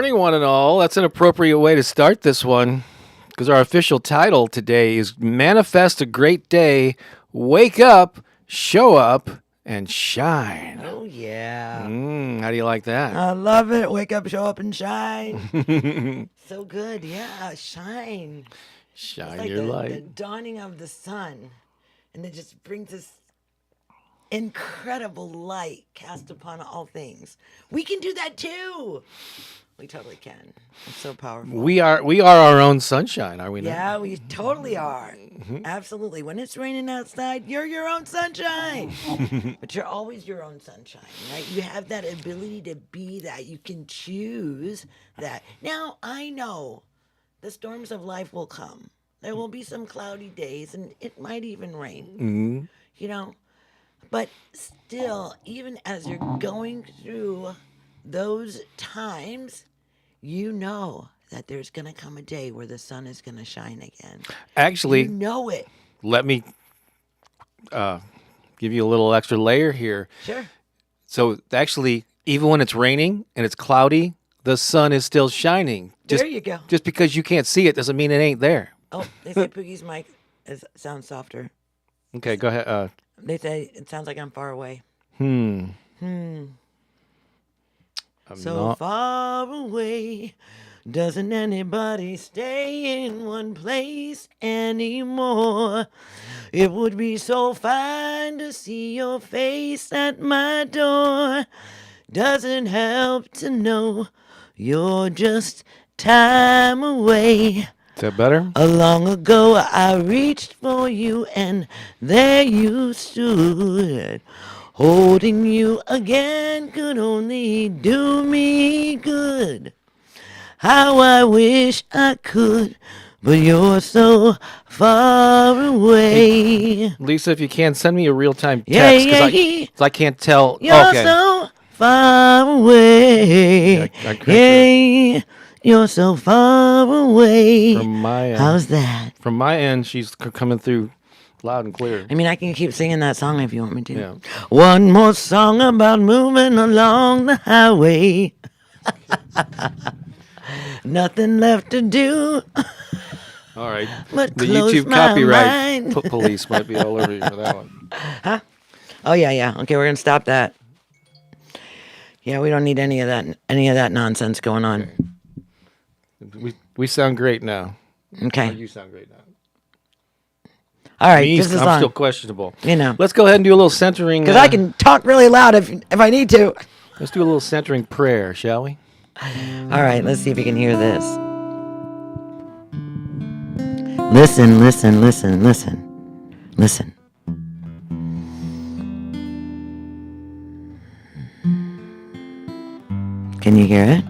morning, one and all. That's an appropriate way to start this one because our official title today is Manifest a Great Day, Wake Up, Show Up, and Shine. Oh, yeah. How do you like that? I love it. Wake up, show up, and shine. So good. Yeah, shine. Shine it's like your light. The dawning of the sun. And it just brings this incredible light cast upon all things. We can do that too. We totally can. It's so powerful. We are our own sunshine, are we not? Yeah, we totally are. Absolutely. When it's raining outside, you're your own sunshine. But you're always your own sunshine, right? You have that ability to be that. You can choose that. Now, I know the storms of life will come. There will be some cloudy days, and it might even rain. You know? But still, even as you're going through those times, you know that there's going to come a day where the sun is going to shine again. Actually, you know it. Let me give you a little extra layer here. Sure. So actually, even when it's raining and it's cloudy, the sun is still shining. There you go. Just because you can't see it doesn't mean it ain't there. Oh, they say Pookie's mic sounds softer. Okay, go ahead. They say it sounds like I'm far away. So far away, doesn't anybody stay in one place anymore? It would be so fine to see your face at my door. Doesn't help to know you're just time away. Is that better? Long ago I reached for you and there you stood. Holding you again could only do me good. How I wish I could, but you're so far away. Hey, Lisa, if you can, send me a real-time text because I can't tell. You're so far away. You're so far away. From my end. How's that? From my end, she's coming through loud and clear. I mean, I can keep singing that song if you want me to. Yeah. One more song about moving along the highway. Nothing left to do. All right. But the close YouTube my copyright mind. police might be all over you for that one. Huh? Oh yeah. Okay, we're gonna stop that. Yeah, we don't need any of that nonsense going on. Okay. We sound great now. Okay. You sound great now. All right, just as I'm long. still questionable. You know. Let's go ahead and do a little centering. Because I can talk really loud if I need to. Let's do a little centering prayer, shall we? All right, let's see if you can hear this. Listen, listen, listen, listen. Listen. Can you hear it?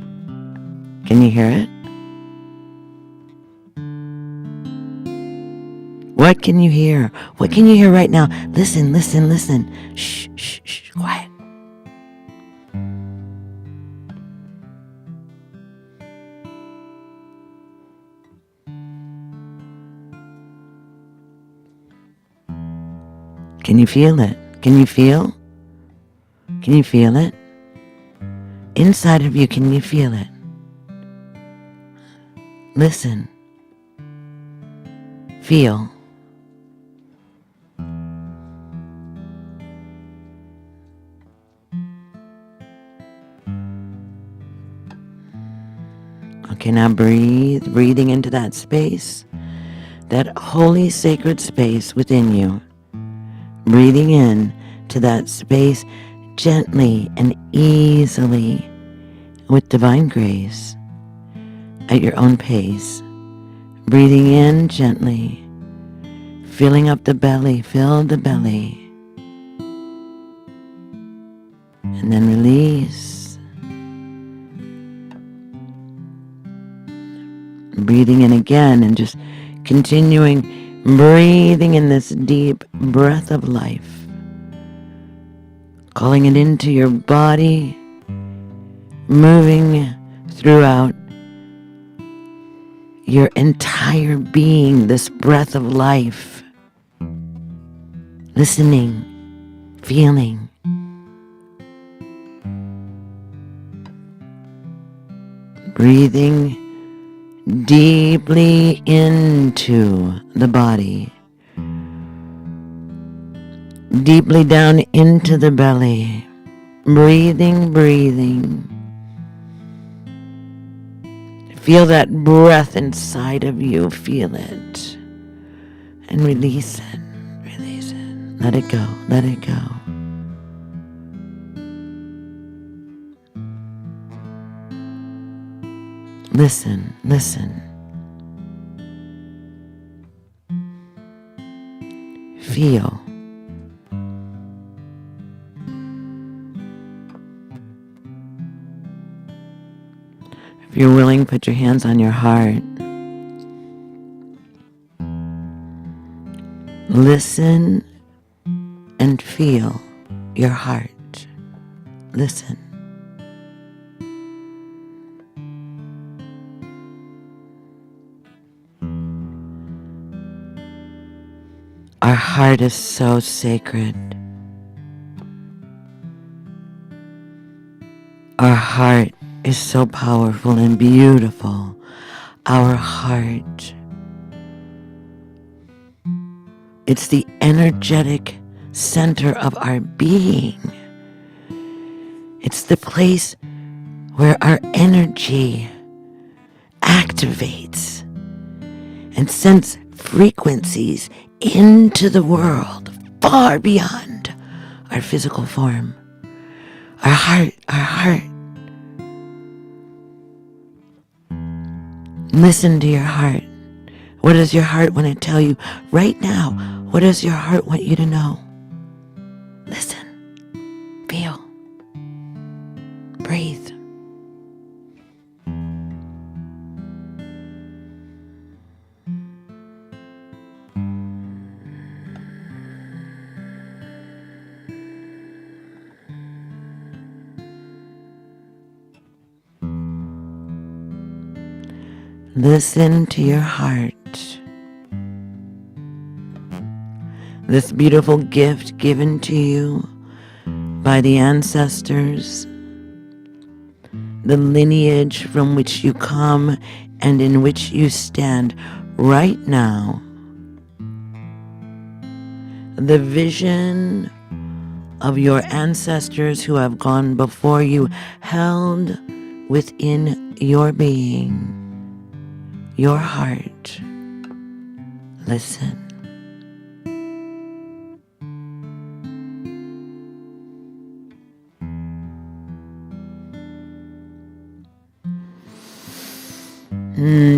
Can you hear it? What can you hear? What can you hear right now? Listen, listen, listen. Shh, shh, shh, quiet. Can you feel it? Can you feel? Can you feel it? Inside of you, can you feel it? Listen. Feel. Okay, now breathe, breathing into that space, that holy sacred space within you. Breathing in to that space gently and easily with divine grace at your own pace. Breathing in gently, filling up the belly, fill the belly, and then release. Breathing in again and just continuing breathing in this deep breath of life. Calling it into your body, moving throughout your entire being, this breath of life. Listening, feeling. Breathing deeply into the body. Deeply down into the belly. Breathing. Feel that breath inside of you. Feel it. And release it. Release it. Let it go. Let it go. Listen. Feel. If you're willing, put your hands on your heart. Listen and feel your heart. Listen. Our heart is so sacred. Our heart is so powerful and beautiful. Our heart. It's the energetic center of our being. It's the place where our energy activates and sends frequencies into the world far beyond our physical form. Our heart. Listen to your heart. What does your heart want to tell you right now? What does your heart want you to know? Listen. Feel. Breathe. Listen to your heart. This beautiful gift given to you by the ancestors, the lineage from which you come and in which you stand right now. The vision of your ancestors who have gone before you, held within your being, your heart. Listen.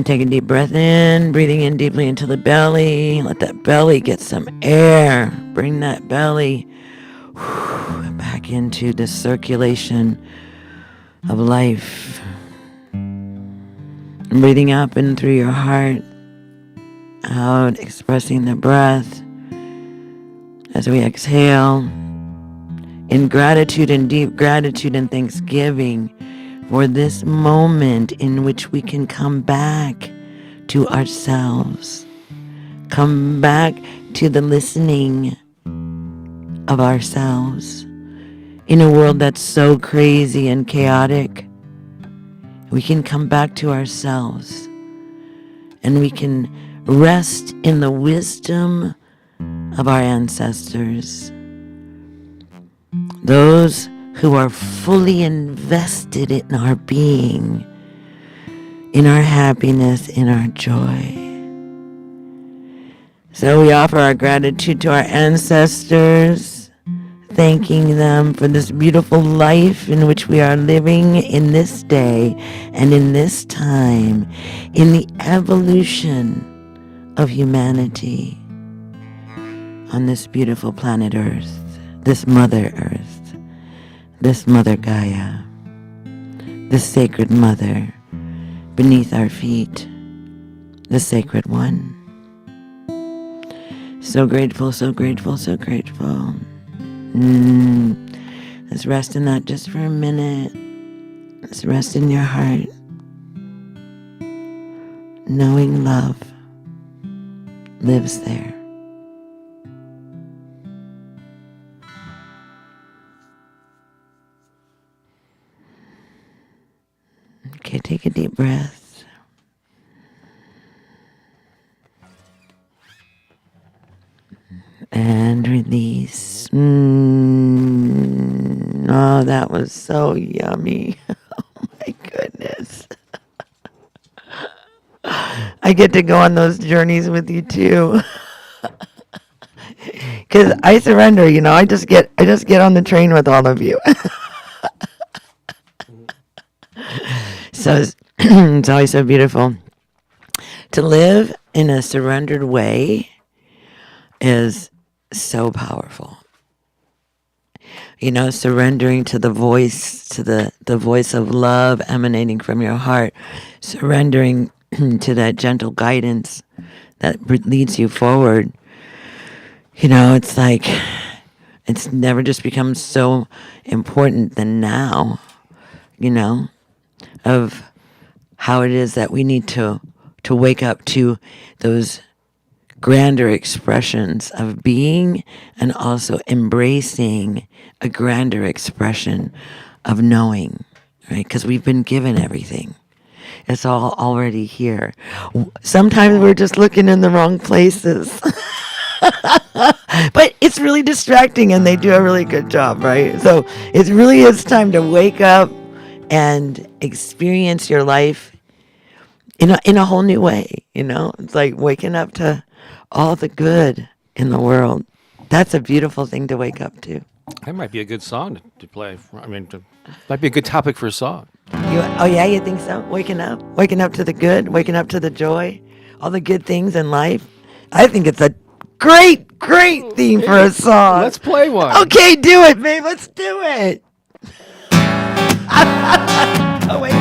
Take a deep breath in, breathing in deeply into the belly. Let that belly get some air. Bring that belly back into the circulation of life. Breathing up and through your heart, out, expressing the breath as we exhale in gratitude and deep gratitude and thanksgiving for this moment in which we can come back to ourselves, come back to the listening of ourselves. In a world that's so crazy and chaotic, we can come back to ourselves and we can rest in the wisdom of our ancestors, those who are fully invested in our being, in our happiness, in our joy. So we offer our gratitude to our ancestors, thanking them for this beautiful life in which we are living in this day and in this time, in the evolution of humanity on this beautiful planet Earth, this Mother Earth, this Mother Gaia, this sacred Mother beneath our feet, the Sacred One. So grateful, so grateful, so grateful. Let's rest in that just for a minute. Let's rest in your heart, knowing love lives there. Okay. Okay, take a deep breath. And release. Oh, that was so yummy. Oh my goodness. I get to go on those journeys with you too. Cause I surrender, I just get on the train with all of you. So it's always so beautiful. To live in a surrendered way is so powerful. Surrendering to the voice, to the voice of love emanating from your heart, surrendering to that gentle guidance that leads you forward. It's like, it's never just become so important than now, of how it is that we need to wake up to those grander expressions of being, and also embracing a grander expression of knowing, right? Because we've been given everything. It's all already here. Sometimes we're just looking in the wrong places. But it's really distracting, and they do a really good job, right? So it really is time to wake up and experience your life in a whole new way. It's like waking up to all the good in the world. That's a beautiful thing to wake up to. That might be a good song to play. Might be a good topic for a song. You think so? Waking up to the good, waking up to the joy, all the good things in life. I think it's a great theme for a song. Let's play one. Okay, do it, babe. Let's do it. Oh, wait.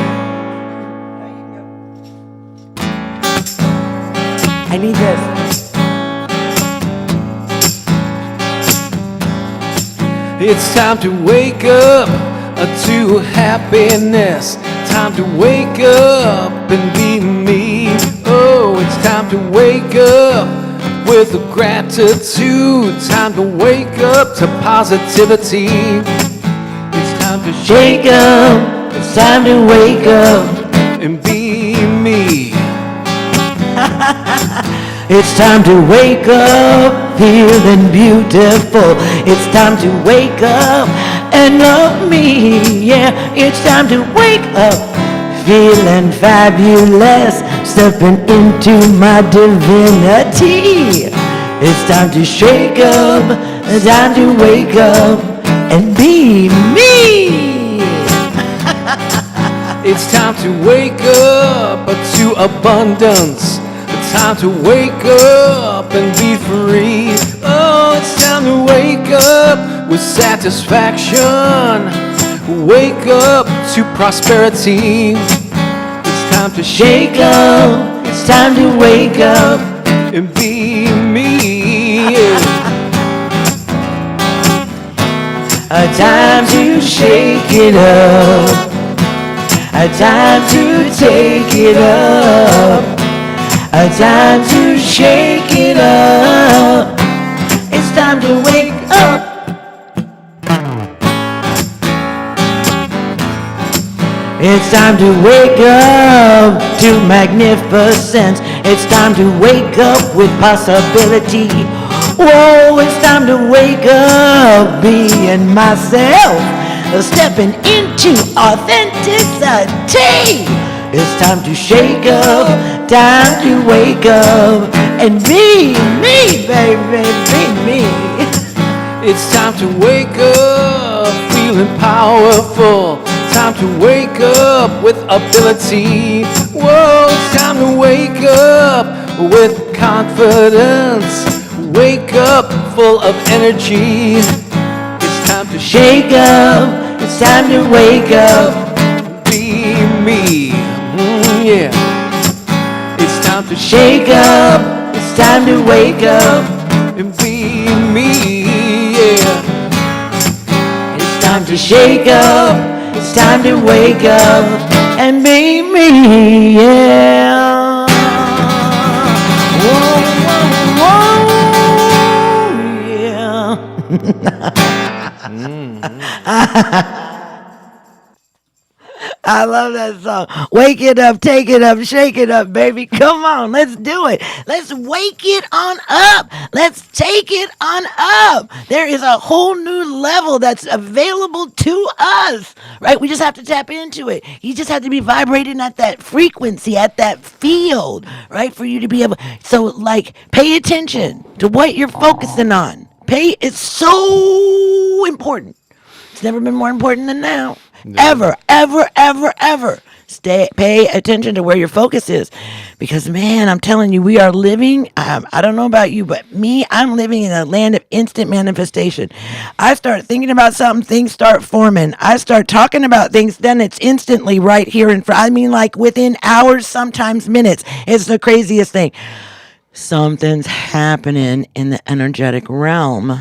I need this. It's time to wake up to happiness. Time to wake up and be me. Oh, it's time to wake up with gratitude. Time to wake up to positivity. It's time to shake up. It's time to wake up and be me. It's time to wake up feeling beautiful. It's time to wake up and love me. Yeah, it's time to wake up feeling fabulous, stepping into my divinity. It's time to shake up, it's time to wake up and be me. It's time to wake up to abundance. It's time to wake up and be free. Oh, it's time to wake up with satisfaction. Wake up to prosperity. It's time to shake up. It's time to wake up and be me. A time to shake it up. A time to take it up. A time to shake it up. It's time to wake up. It's time to wake up to magnificence. It's time to wake up with possibility. Whoa, it's time to wake up being myself, stepping into authenticity. It's time to shake up, time to wake up and be me, baby, be me. It's time to wake up feeling powerful. Time to wake up with ability. Whoa, it's time to wake up with confidence. Wake up full of energy. It's time to shake up. It's time to wake up. Be me. Yeah. It's time to shake up. It's time to wake up and be me. Yeah. It's time to shake up. It's time to wake up and be me. Yeah. Whoa, whoa, whoa, yeah. I love that song. Wake it up, take it up, shake it up, baby. Come on, let's do it. Let's wake it on up. Let's take it on up. There is a whole new level that's available to us, right? We just have to tap into it. You just have to be vibrating at that frequency, at that field, right? For you to be able, so like, pay attention to what you're focusing on. It's so important. It's never been more important than now. No. Ever, ever, ever, ever. Pay attention to where your focus is. Because, man, I'm telling you, we are living, I don't know about you, but me, I'm living in a land of instant manifestation. I start thinking about something, things start forming. I start talking about things, then it's instantly right here in front. I mean, like within hours, sometimes minutes. It's the craziest thing. Something's happening in the energetic realm.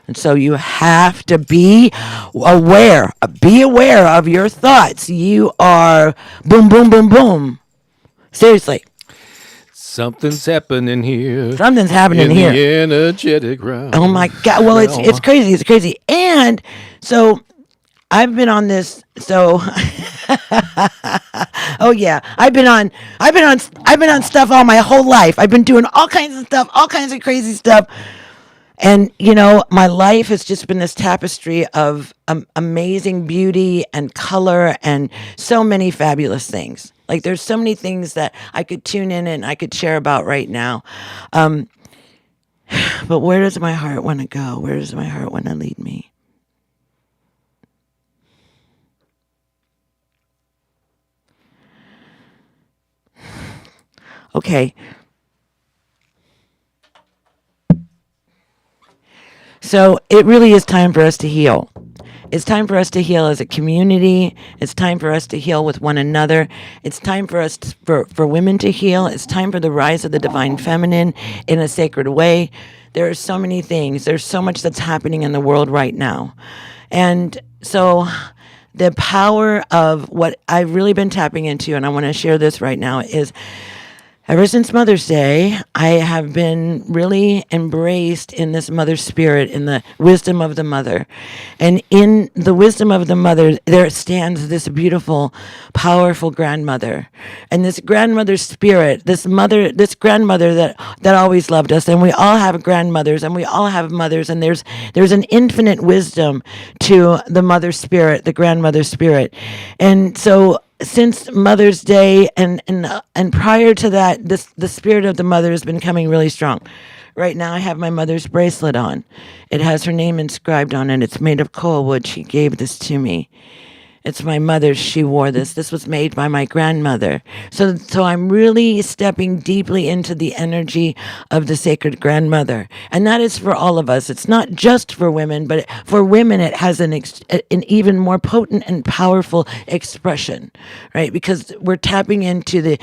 And so you have to be aware. Be aware of your thoughts. You are boom, boom, boom, boom. Seriously. Something's happening here. Something's happening in here. The energetic realm. Oh my God. Well, it's crazy. It's crazy. And so I've been on this. So, oh yeah, I've been on stuff all my whole life. I've been doing all kinds of stuff, all kinds of crazy stuff. And, you know, my life has just been this tapestry of amazing beauty and color and so many fabulous things. Like, there's so many things that I could tune in and I could share about right now. But where does my heart want to go? Where does my heart want to lead me? Okay. So it really is time for us to heal. It's time for us to heal as a community. It's time for us to heal with one another. It's time for us for women to heal. It's time for the rise of the divine feminine in a sacred way. There are so many things. There's so much that's happening in the world right now. And so the power of what I've really been tapping into, and I want to share this right now, is ever since Mother's Day, I have been really embraced in this mother spirit, in the wisdom of the mother. And in the wisdom of the mother, there stands this beautiful, powerful grandmother. And this grandmother spirit, this grandmother that always loved us. And we all have grandmothers and we all have mothers. And there's an infinite wisdom to the mother spirit, the grandmother spirit. And so since Mother's Day and prior to that, the spirit of the mother has been coming really strong. Right now I have my mother's bracelet on. It has her name inscribed on it. It's made of coal wood. She gave this to me. It's my mother's. She wore this. This was made by my grandmother. So I'm really stepping deeply into the energy of the sacred grandmother. And that is for all of us. It's not just for women, but for women it has an even more potent and powerful expression, right? Because we're tapping into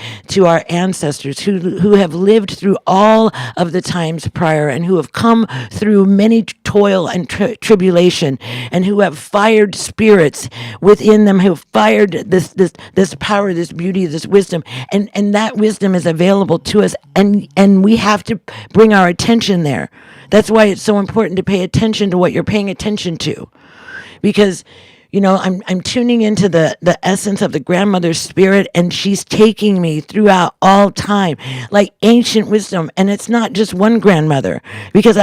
our ancestors who have lived through all of the times prior and who have come through many toil and tribulation and who have fired spirits within them, who fired this power, this beauty, this wisdom, and that wisdom is available to us, and we have to bring our attention there. That's why it's so important to pay attention to what you're paying attention to, because you know I'm tuning into the essence of the grandmother's spirit, and she's taking me throughout all time like ancient wisdom. And it's not just one grandmother, because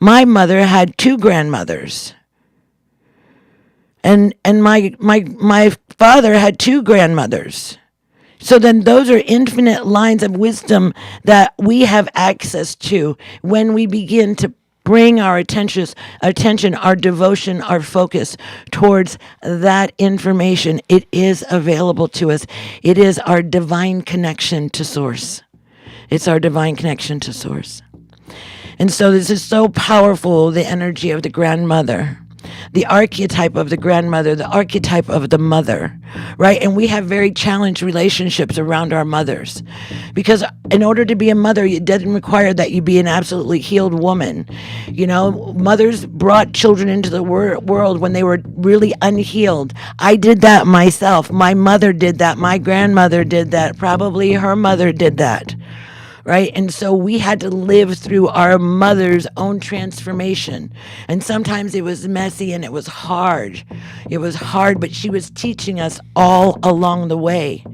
my mother had two grandmothers. And my father had two grandmothers. So then those are infinite lines of wisdom that we have access to when we begin to bring our attention, our devotion, our focus towards that information. It is available to us. It is our divine connection to Source. It's our divine connection to Source. And so this is so powerful, the energy of the grandmother. The archetype of the grandmother, the archetype of the mother, right? And we have very challenged relationships around our mothers, because in order to be a mother, it doesn't require that you be an absolutely healed woman. You know, mothers brought children into the world when they were really unhealed. I did that myself. My mother did that. My grandmother did that. Probably her mother did that. right? And so we had to live through our mother's own transformation. And sometimes it was messy and it was hard. It was hard, but she was teaching us all along the way.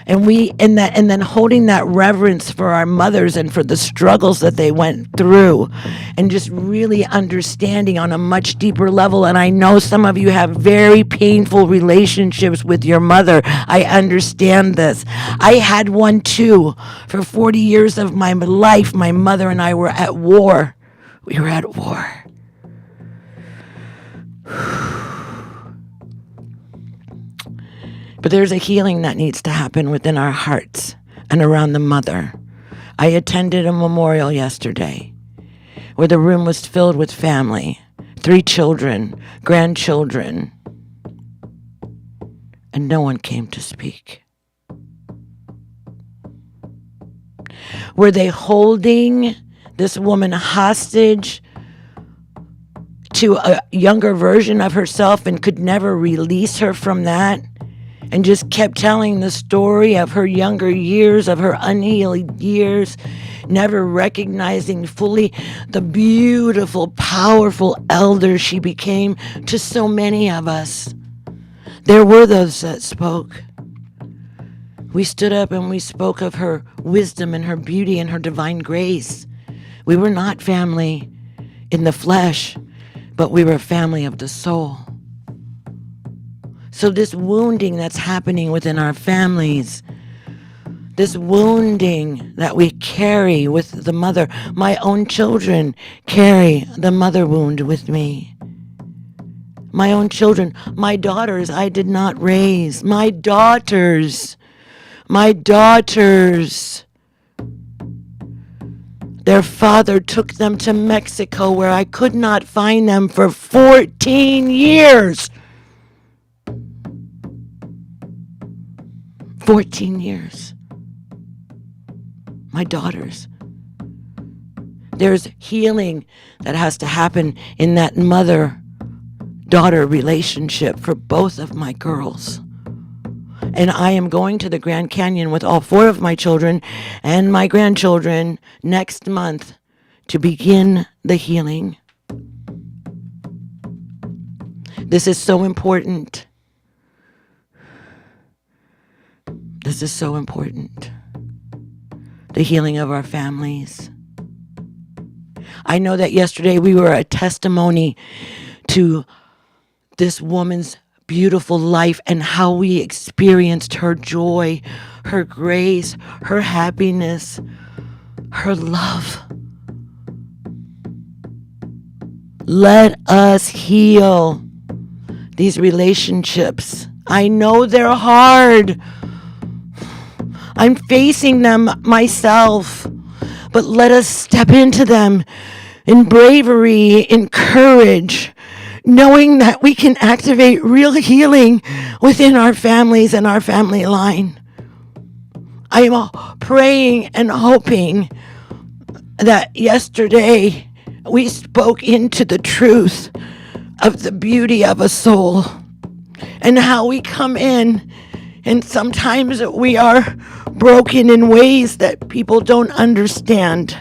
And then holding that reverence for our mothers and for the struggles that they went through, and just really understanding on a much deeper level. And I know some of you have very painful relationships with your mother. I understand this. I had one too. For 40 years of my life, my mother and I were at war. We were at war. But there's a healing that needs to happen within our hearts and around the mother. I attended a memorial yesterday where the room was filled with family, 3 children, grandchildren, and no one came to speak. Were they holding this woman hostage to a younger version of herself and could never release her from that? And just kept telling the story of her younger years, of her unhealed years, never recognizing fully the beautiful, powerful elder she became to so many of us. There were those that spoke. We stood up and we spoke of her wisdom and her beauty and her divine grace. We were not family in the flesh, but we were family of the soul. So this wounding that's happening within our families, this wounding that we carry with the mother, my own children carry the mother wound with me. My own children, my daughters, I did not raise. My daughters. Their father took them to Mexico where I could not find them for 14 years. 14 years. My daughters. There's healing that has to happen in that mother-daughter relationship for both of my girls. And I am going to the Grand Canyon with all 4 of my children and my grandchildren next month to begin the healing. This is so important. This is so important. The healing of our families. I know that yesterday we were a testimony to this woman's beautiful life and how we experienced her joy, her grace, her happiness, her love. Let us heal these relationships. I know they're hard. I'm facing them myself, but let us step into them in bravery, in courage, knowing that we can activate real healing within our families and our family line. I am praying and hoping that yesterday we spoke into the truth of the beauty of a soul and how we come in, and sometimes we are broken in ways that people don't understand,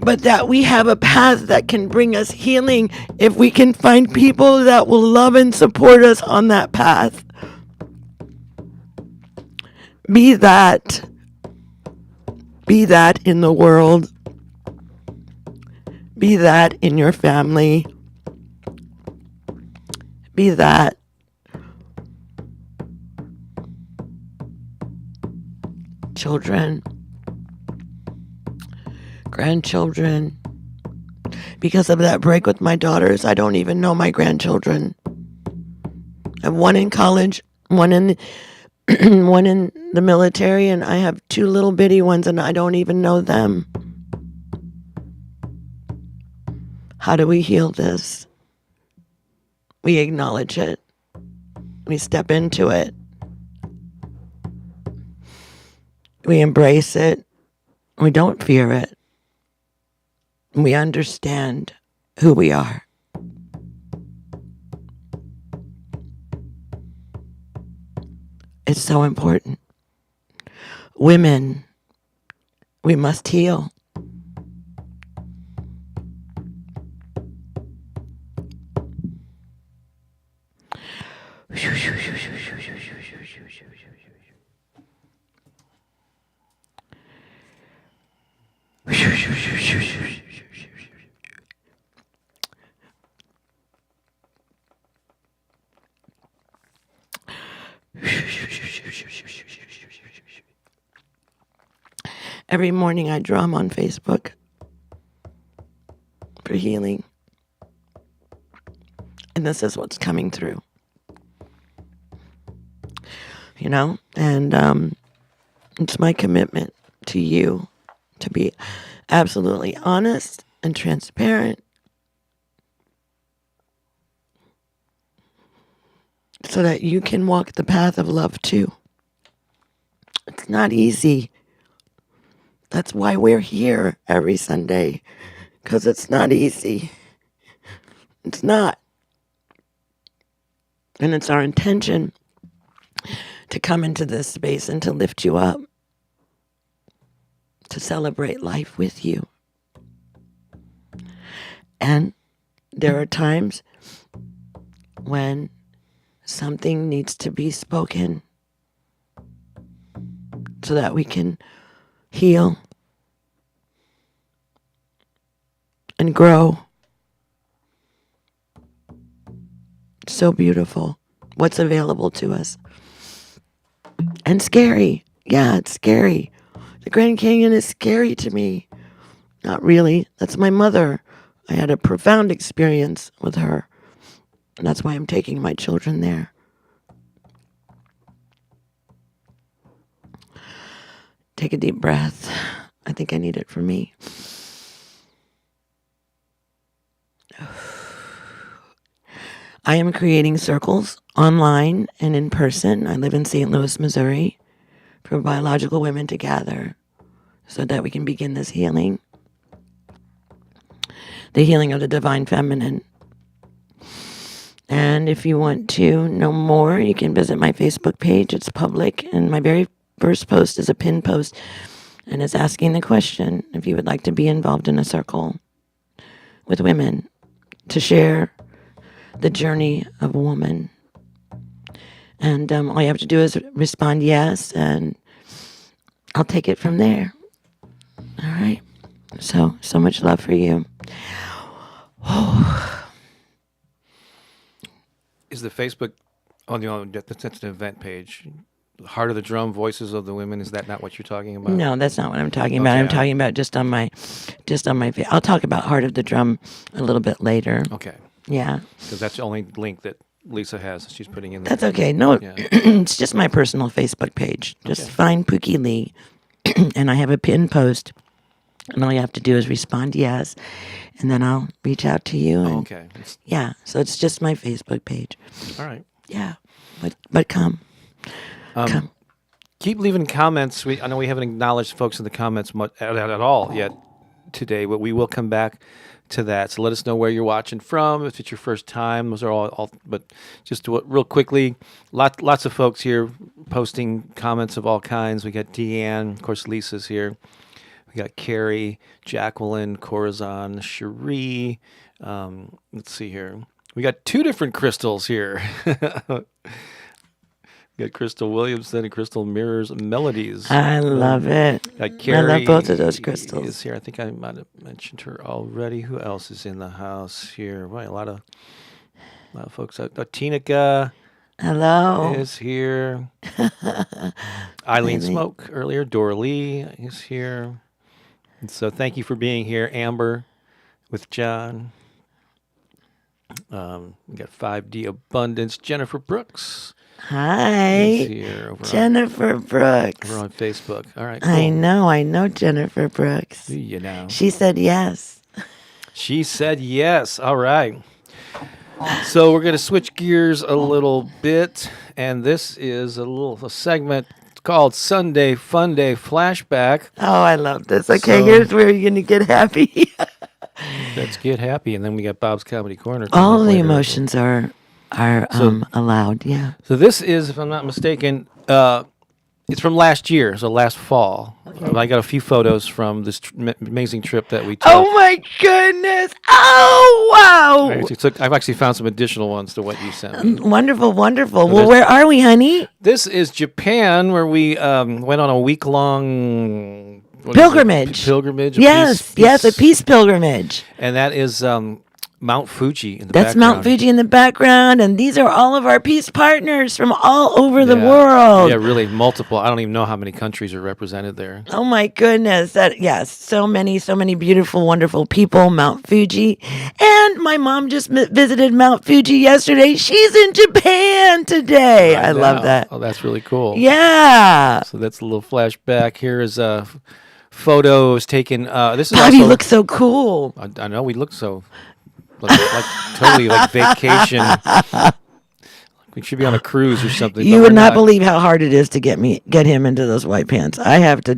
but that we have a path that can bring us healing if we can find people that will love and support us on that path. Be that in the world. Be that in your family. Be that. Children, grandchildren. Because of that break with my daughters, I don't even know my grandchildren. I have one in college, one in one in the military, and I have 2 little bitty ones, and I don't even know them. How do we heal this? We acknowledge it. We step into it. We embrace it. We don't fear it. We understand who we are. It's so important. Women, We must heal. Every morning I drum on Facebook for healing. And this is what's coming through. You know? And it's my commitment to you to be absolutely honest and transparent so that you can walk the path of love too. It's not easy. That's why we're here every Sunday, because it's not easy. It's not. And it's our intention to come into this space and to lift you up, to celebrate life with you. And there are times when something needs to be spoken so that we can heal and grow. So beautiful what's available to us. And scary. Yeah, it's scary. The Grand Canyon is scary to me. Not really. That's my mother. I had a profound experience with her. And that's why I'm taking my children there. Take a deep breath. I think I need it for me. I am creating circles online and in person. I live in St. Louis, Missouri, for biological women to gather so that we can begin this healing. The healing of the divine feminine. And if you want to know more, you can visit my Facebook page. It's public, and my very first post is a pinned post, and it's asking the question if you would like to be involved in a circle with women to share the journey of a woman. And all you have to do is respond yes, and I'll take it from there. All right. So much love for you. Is the Facebook, that's an event page. Heart of the Drum, Voices of the Women, is that not what you're talking about? No, that's not what I'm talking about. I'm talking about just on my I'll talk about Heart of the Drum a little bit later. Okay. Yeah. Because that's the only link that Lisa has. She's putting in there. That's okay. No, Yeah. It's just my personal Facebook page. Just find Pooki Lee, and I have a pinned post, and all you have to do is respond yes, and then I'll reach out to you. And, okay. Yeah, so it's just my Facebook page. All right. Yeah, but come. Come. Keep leaving comments. I know we haven't acknowledged folks in the comments much at all yet today, but we will come back to that. So let us know where you're watching from. If it's your first time, those are all but just real quickly, lots of folks here posting comments of all kinds. We got Deanne, of course, Lisa's here. We got Carrie, Jacqueline, Corazon, Cherie. Let's see here. We got two different crystals here. We got Crystal Williamson and Crystal Mirrors Melodies. I love it. Carrie I love both of those crystals. Is here. I think I might have mentioned her already. Who else is in the house here? Right, a lot of folks. Tinica. Hello. Is here. Eileen Smoke earlier. Dora Lee is here. And so thank you for being here, Amber, with John. We got 5D Abundance. Jennifer Brooks. Hi, Jennifer Brooks. We're on Facebook. All right, cool. I know Jennifer Brooks. You know. She said yes. She said yes. All right. So we're going to switch gears a little bit, and this is a segment called Sunday Funday Flashback. Oh, I love this. Okay, here's where you're going to get happy. Let's get happy, and then we got Bob's Comedy Corner. All the emotions are allowed, yeah. So this is, if I'm not mistaken, It's from last year, so last fall. I got a few photos from this amazing trip that we took. Oh my goodness! Oh wow! I've actually found some additional ones to what you sent me. Wonderful, wonderful. Well, where are we, honey? This is Japan, where we went on a week-long pilgrimage. Pilgrimage. Yes, a peace pilgrimage. And that is Mount Fuji in the That's background. Mount Fuji in the background, and these are all of our peace partners from all over the world. Yeah, really multiple. I don't even know how many countries are represented there. Oh my goodness! So many beautiful, wonderful people. Mount Fuji, and my mom just visited Mount Fuji yesterday. She's in Japan today. I love that. Oh, that's really cool. Yeah. So that's a little flashback. Here is photos taken. This is Bob, also, you look so cool. I know we look so like totally like vacation. We should be on a cruise or something. You would not believe how hard it is to get him into those white pants. I have to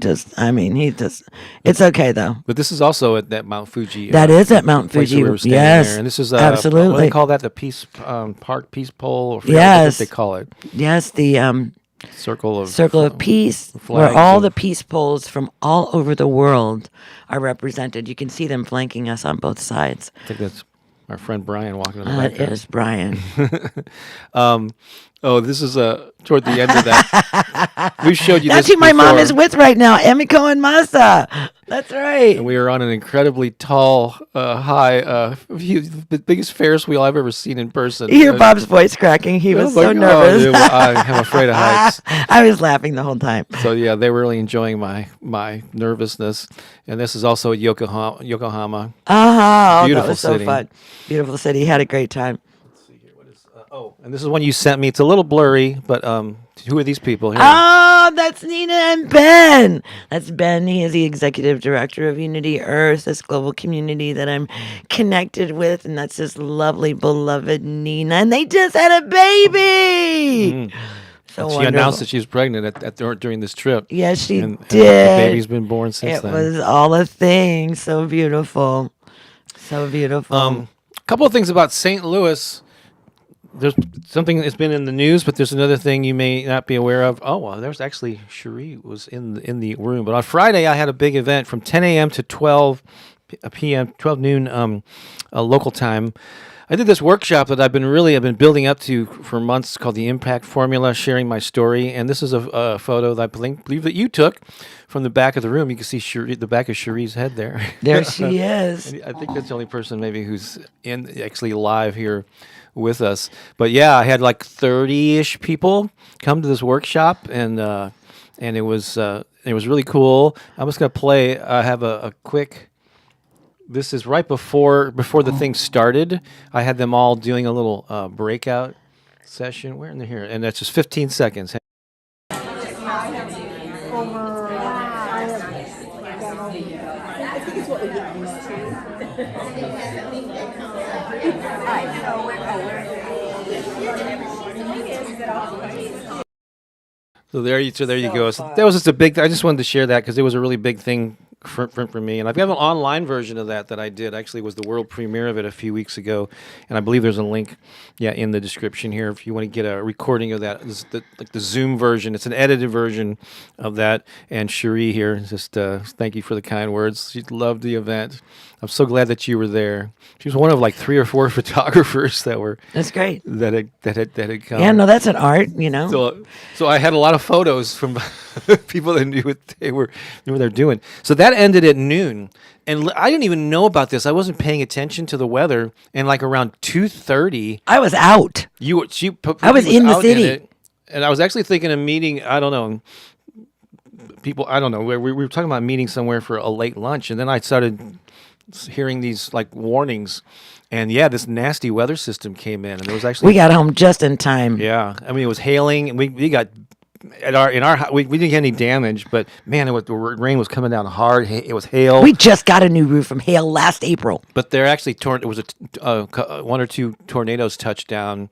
it's okay though. But this is also at that Mount Fuji. That is at Mount Fuji. We were staying yes. there. And this is absolutely. What do they call that? The Peace Park, Peace Pole? Or yes. What they call it. Yes, the Circle of Peace, where all the peace poles from all over the world are represented. You can see them flanking us on both sides. I think that's our friend Brian walking in the background. That is Brian. This is toward the end of that. We showed you That's this who my mom before. is with right now, Emiko and Masa. That's right. And we were on an incredibly tall, high, the biggest Ferris wheel I've ever seen in person. You hear Bob's voice cracking. He was so like, nervous. Oh, yeah, I'm afraid of heights. I was laughing the whole time. So yeah, they were really enjoying my nervousness. And this is also at Yokohama. Oh, Beautiful that was city. so fun. Beautiful city. Had a great time. Let's see here. What is? And this is one you sent me. It's a little blurry, but who are these people here? Oh, that's Nina and Ben. That's Ben. He is the executive director of Unity Earth, this global community that I'm connected with. And that's this lovely, beloved Nina. And they just had a baby. So she wonderful. announced that she was pregnant during this trip. Yes, she and did. The baby's been born since then. It was all a thing. So beautiful. So beautiful. A couple of things about St. Louis. There's something that's been in the news, but there's another thing you may not be aware of. Oh, well, there's actually Cherie was in the room. But on Friday, I had a big event from 10 a.m. to 12 p.m., 12 noon local time. I did this workshop that I've been building up to for months called the Impact Formula, sharing my story. And this is a photo that I believe that you took from the back of the room. You can see the back of Cherie's head there. There she is. I think that's the only person maybe who's actually live here with us. But yeah, I had like 30-ish people come to this workshop, and it was really cool. I'm just gonna play. I have a quick. This is right before the thing started. I had them all doing a little breakout session. Where in here? And that's just 15 seconds. So there you go. So that was just a big. I just wanted to share that because it was a really big thing for me. And I've got an online version of that I did. Actually, it was the world premiere of it a few weeks ago, and I believe there's a link, in the description here if you want to get a recording of that. This is the Zoom version. It's an edited version of that. And Cherie here, just thank you for the kind words. She loved the event. I'm so glad that you were there. She was one of like 3 or 4 photographers that were. That's great. That had come. Yeah, no, that's an art, you know. So I had a lot of photos from people that knew what they're doing. So that ended at noon, and I didn't even know about this. I wasn't paying attention to the weather, and like around 2:30, I was out. I was in the city, and I was actually thinking of meeting. I don't know. People, I don't know. We were talking about meeting somewhere for a late lunch, and then I started hearing these like warnings, and this nasty weather system came in, and there was actually we got home just in time. Yeah, I mean it was hailing, and we got in our we didn't get any damage, but man, the rain was coming down hard. It was hail. We just got a new roof from hail last April. But there actually it was one or two tornadoes touched down,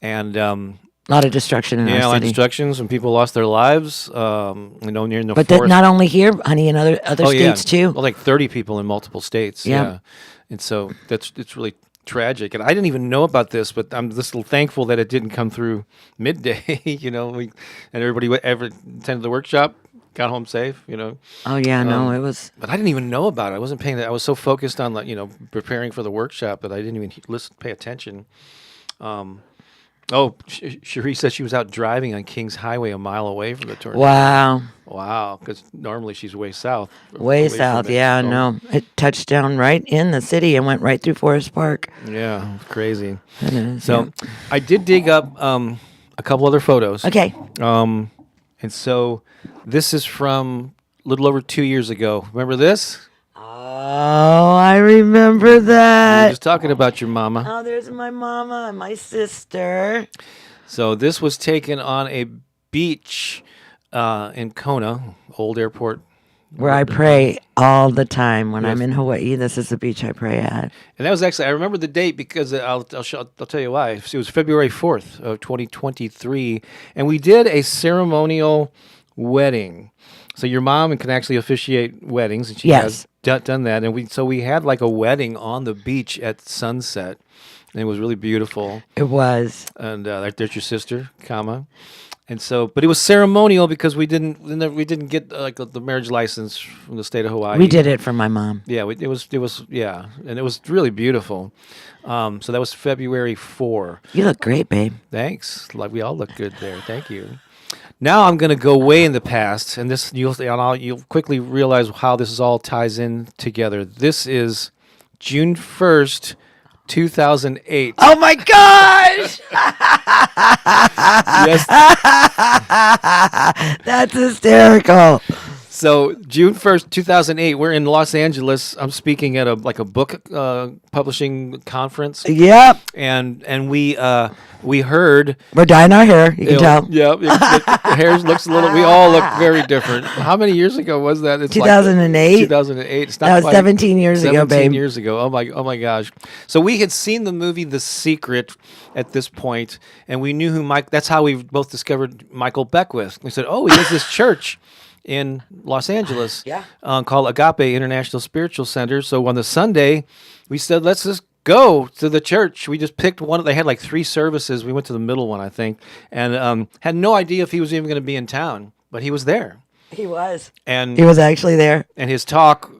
and a lot of destruction in our city. Yeah, a lot of destructions, and people lost their lives. Near the but forest. Not only here, honey, in other states too. Well, like 30 people in multiple states. Yeah. And so it's really tragic. And I didn't even know about this, but I'm just thankful that it didn't come through midday. And everybody ever attended the workshop, got home safe. Oh yeah, no, it was. But I didn't even know about it. I wasn't paying that. I was so focused on preparing for the workshop that I didn't even pay attention. Cherie said she was out driving on Kings Highway a mile away from the tornado. Wow, because normally she's way south. Way south, yeah, no. It touched down right in the city and went right through Forest Park. Yeah, crazy. It is, So I did dig up a couple other photos. Okay. And so this is from a little over 2 years ago. Remember this? Oh, I remember We were that. just talking about your mama. Oh, there's my mama and my sister. So this was taken on a beach in Kona, old airport. Where I pray all the time when I'm in Hawaii. This is the beach I pray at. And that was actually, I remember the date because I'll tell you why. It was February 4th of 2023. And we did a ceremonial wedding. So your mom can actually officiate weddings, and she has done that. And we had like a wedding on the beach at sunset, and it was really beautiful. It was. And there's your sister, and so, but it was ceremonial because we didn't get the marriage license from the state of Hawaii. We did it for my mom. Yeah, it was and it was really beautiful. So that was February 4. You look great, babe. Thanks. Like we all look good there. Thank you. Now I'm going to go way in the past, and you'll quickly realize how this all ties in together. This is June 1st, 2008. Oh my gosh! Yes. That's hysterical. So June 1st, 2008, we're in Los Angeles. I'm speaking at a book publishing conference. Yep. And we heard. We're dyeing our hair. You can tell. Yeah, the hair looks a little. We all look very different. How many years ago was that? It's 2008. 2008. It's not That was quite 17 years ago, babe. 17 years ago. Oh my gosh. So we had seen the movie The Secret at this point, and we knew who Mike. That's how we both discovered Michael Beckwith. We said, oh, he has this church in Los Angeles called Agape International Spiritual Center. So on the Sunday, we said, let's just go to the church. We just picked one. They had like 3 services. We went to the middle one, I think, and had no idea if he was even going to be in town, but he was there. He was. And he was actually there. And his talk.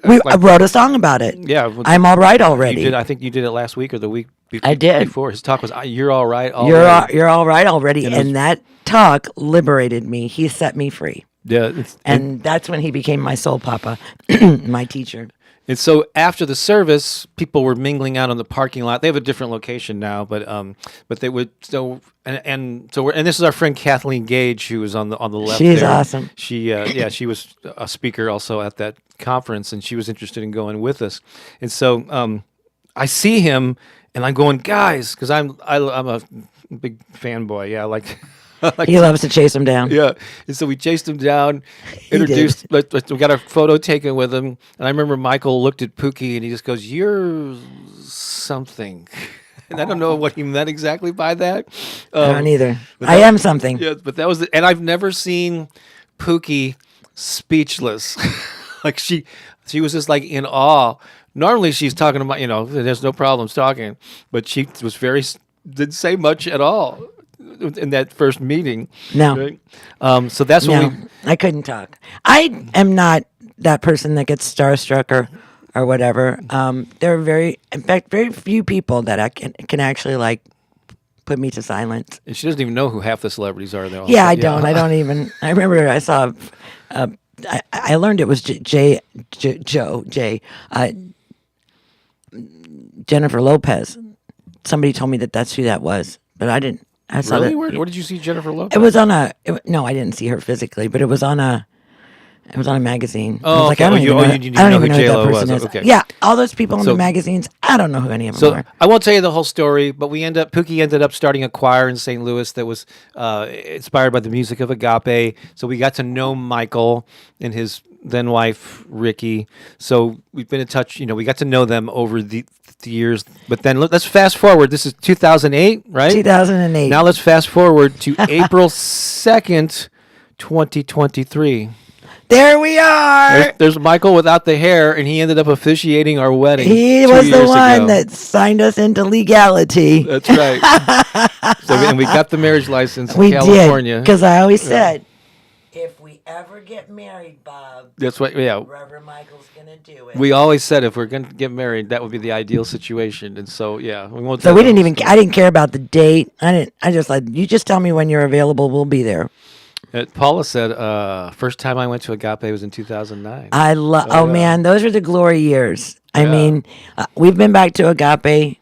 I wrote a song about it. Yeah. I'm all right already. I think you did it last week or the week before. I did. Before. His talk was, you're all right already. You're all right already. And that talk liberated me. He set me free. Yeah, and that's when he became my soul papa, my teacher. And so after the service, people were mingling out on the parking lot. They have a different location now, but they would and this is our friend Kathleen Gage, who was on the left. She's there. awesome. She she was a speaker also at that conference, and she was interested in going with us. And so I see him, and I'm going, guys, because I'm a big fanboy. Yeah, like. He loves to chase him down. Yeah. And so we chased him down, introduced, we got a photo taken with him. And I remember Michael looked at Pooki and he just goes, you're something. And I don't know what he meant exactly by that. I don't either. I am something. Yeah, but that was and I've never seen Pooki speechless. Like she was just like in awe. Normally she's talking about, there's no problems talking, but she was didn't say much at all in that first meeting. No. Right? So that's when I couldn't talk. I am not that person that gets starstruck or whatever. There are in fact, very few people that I can actually like put me to silence. And she doesn't even know who half the celebrities are, though. Yeah, I don't. I don't even. I remember I saw. I learned it was Jennifer Lopez. Somebody told me that's who that was, but I didn't. I saw really? that. Where did you see Jennifer Lopez? It was on no, I didn't see her physically, but it was on a magazine. Oh, I was like, okay. I don't even know who J-Lo that person was. is. Okay. Yeah, all those people in the magazines, I don't know who any of them are. I won't tell you the whole story, but Pooki ended up starting a choir in St. Louis that was inspired by the music of Agape. So we got to know Michael and his then wife, Ricky. So we've been in touch. We got to know them over the years. But then let's fast forward. This is 2008, right? 2008. Now let's fast forward to April 2nd, 2023. There we are. There's Michael without the hair, and he ended up officiating our wedding. He 2 was the years one ago. that signed us into legality. That's right. And we got the marriage license in We California. did, because I always said, if we ever get married, Bob, That's what. Yeah. Reverend Michael's gonna do it. We always said if we're going to get married, that would be the ideal situation. And so, yeah, we won't. So tell we them didn't even. story. I didn't care about the date. I just like, you just tell me when you're available. We'll be there. Paula said, first time I went to Agape was in 2009. I love. Oh, yeah. man, those are the glory years. I Yeah. mean, we've been back to Agape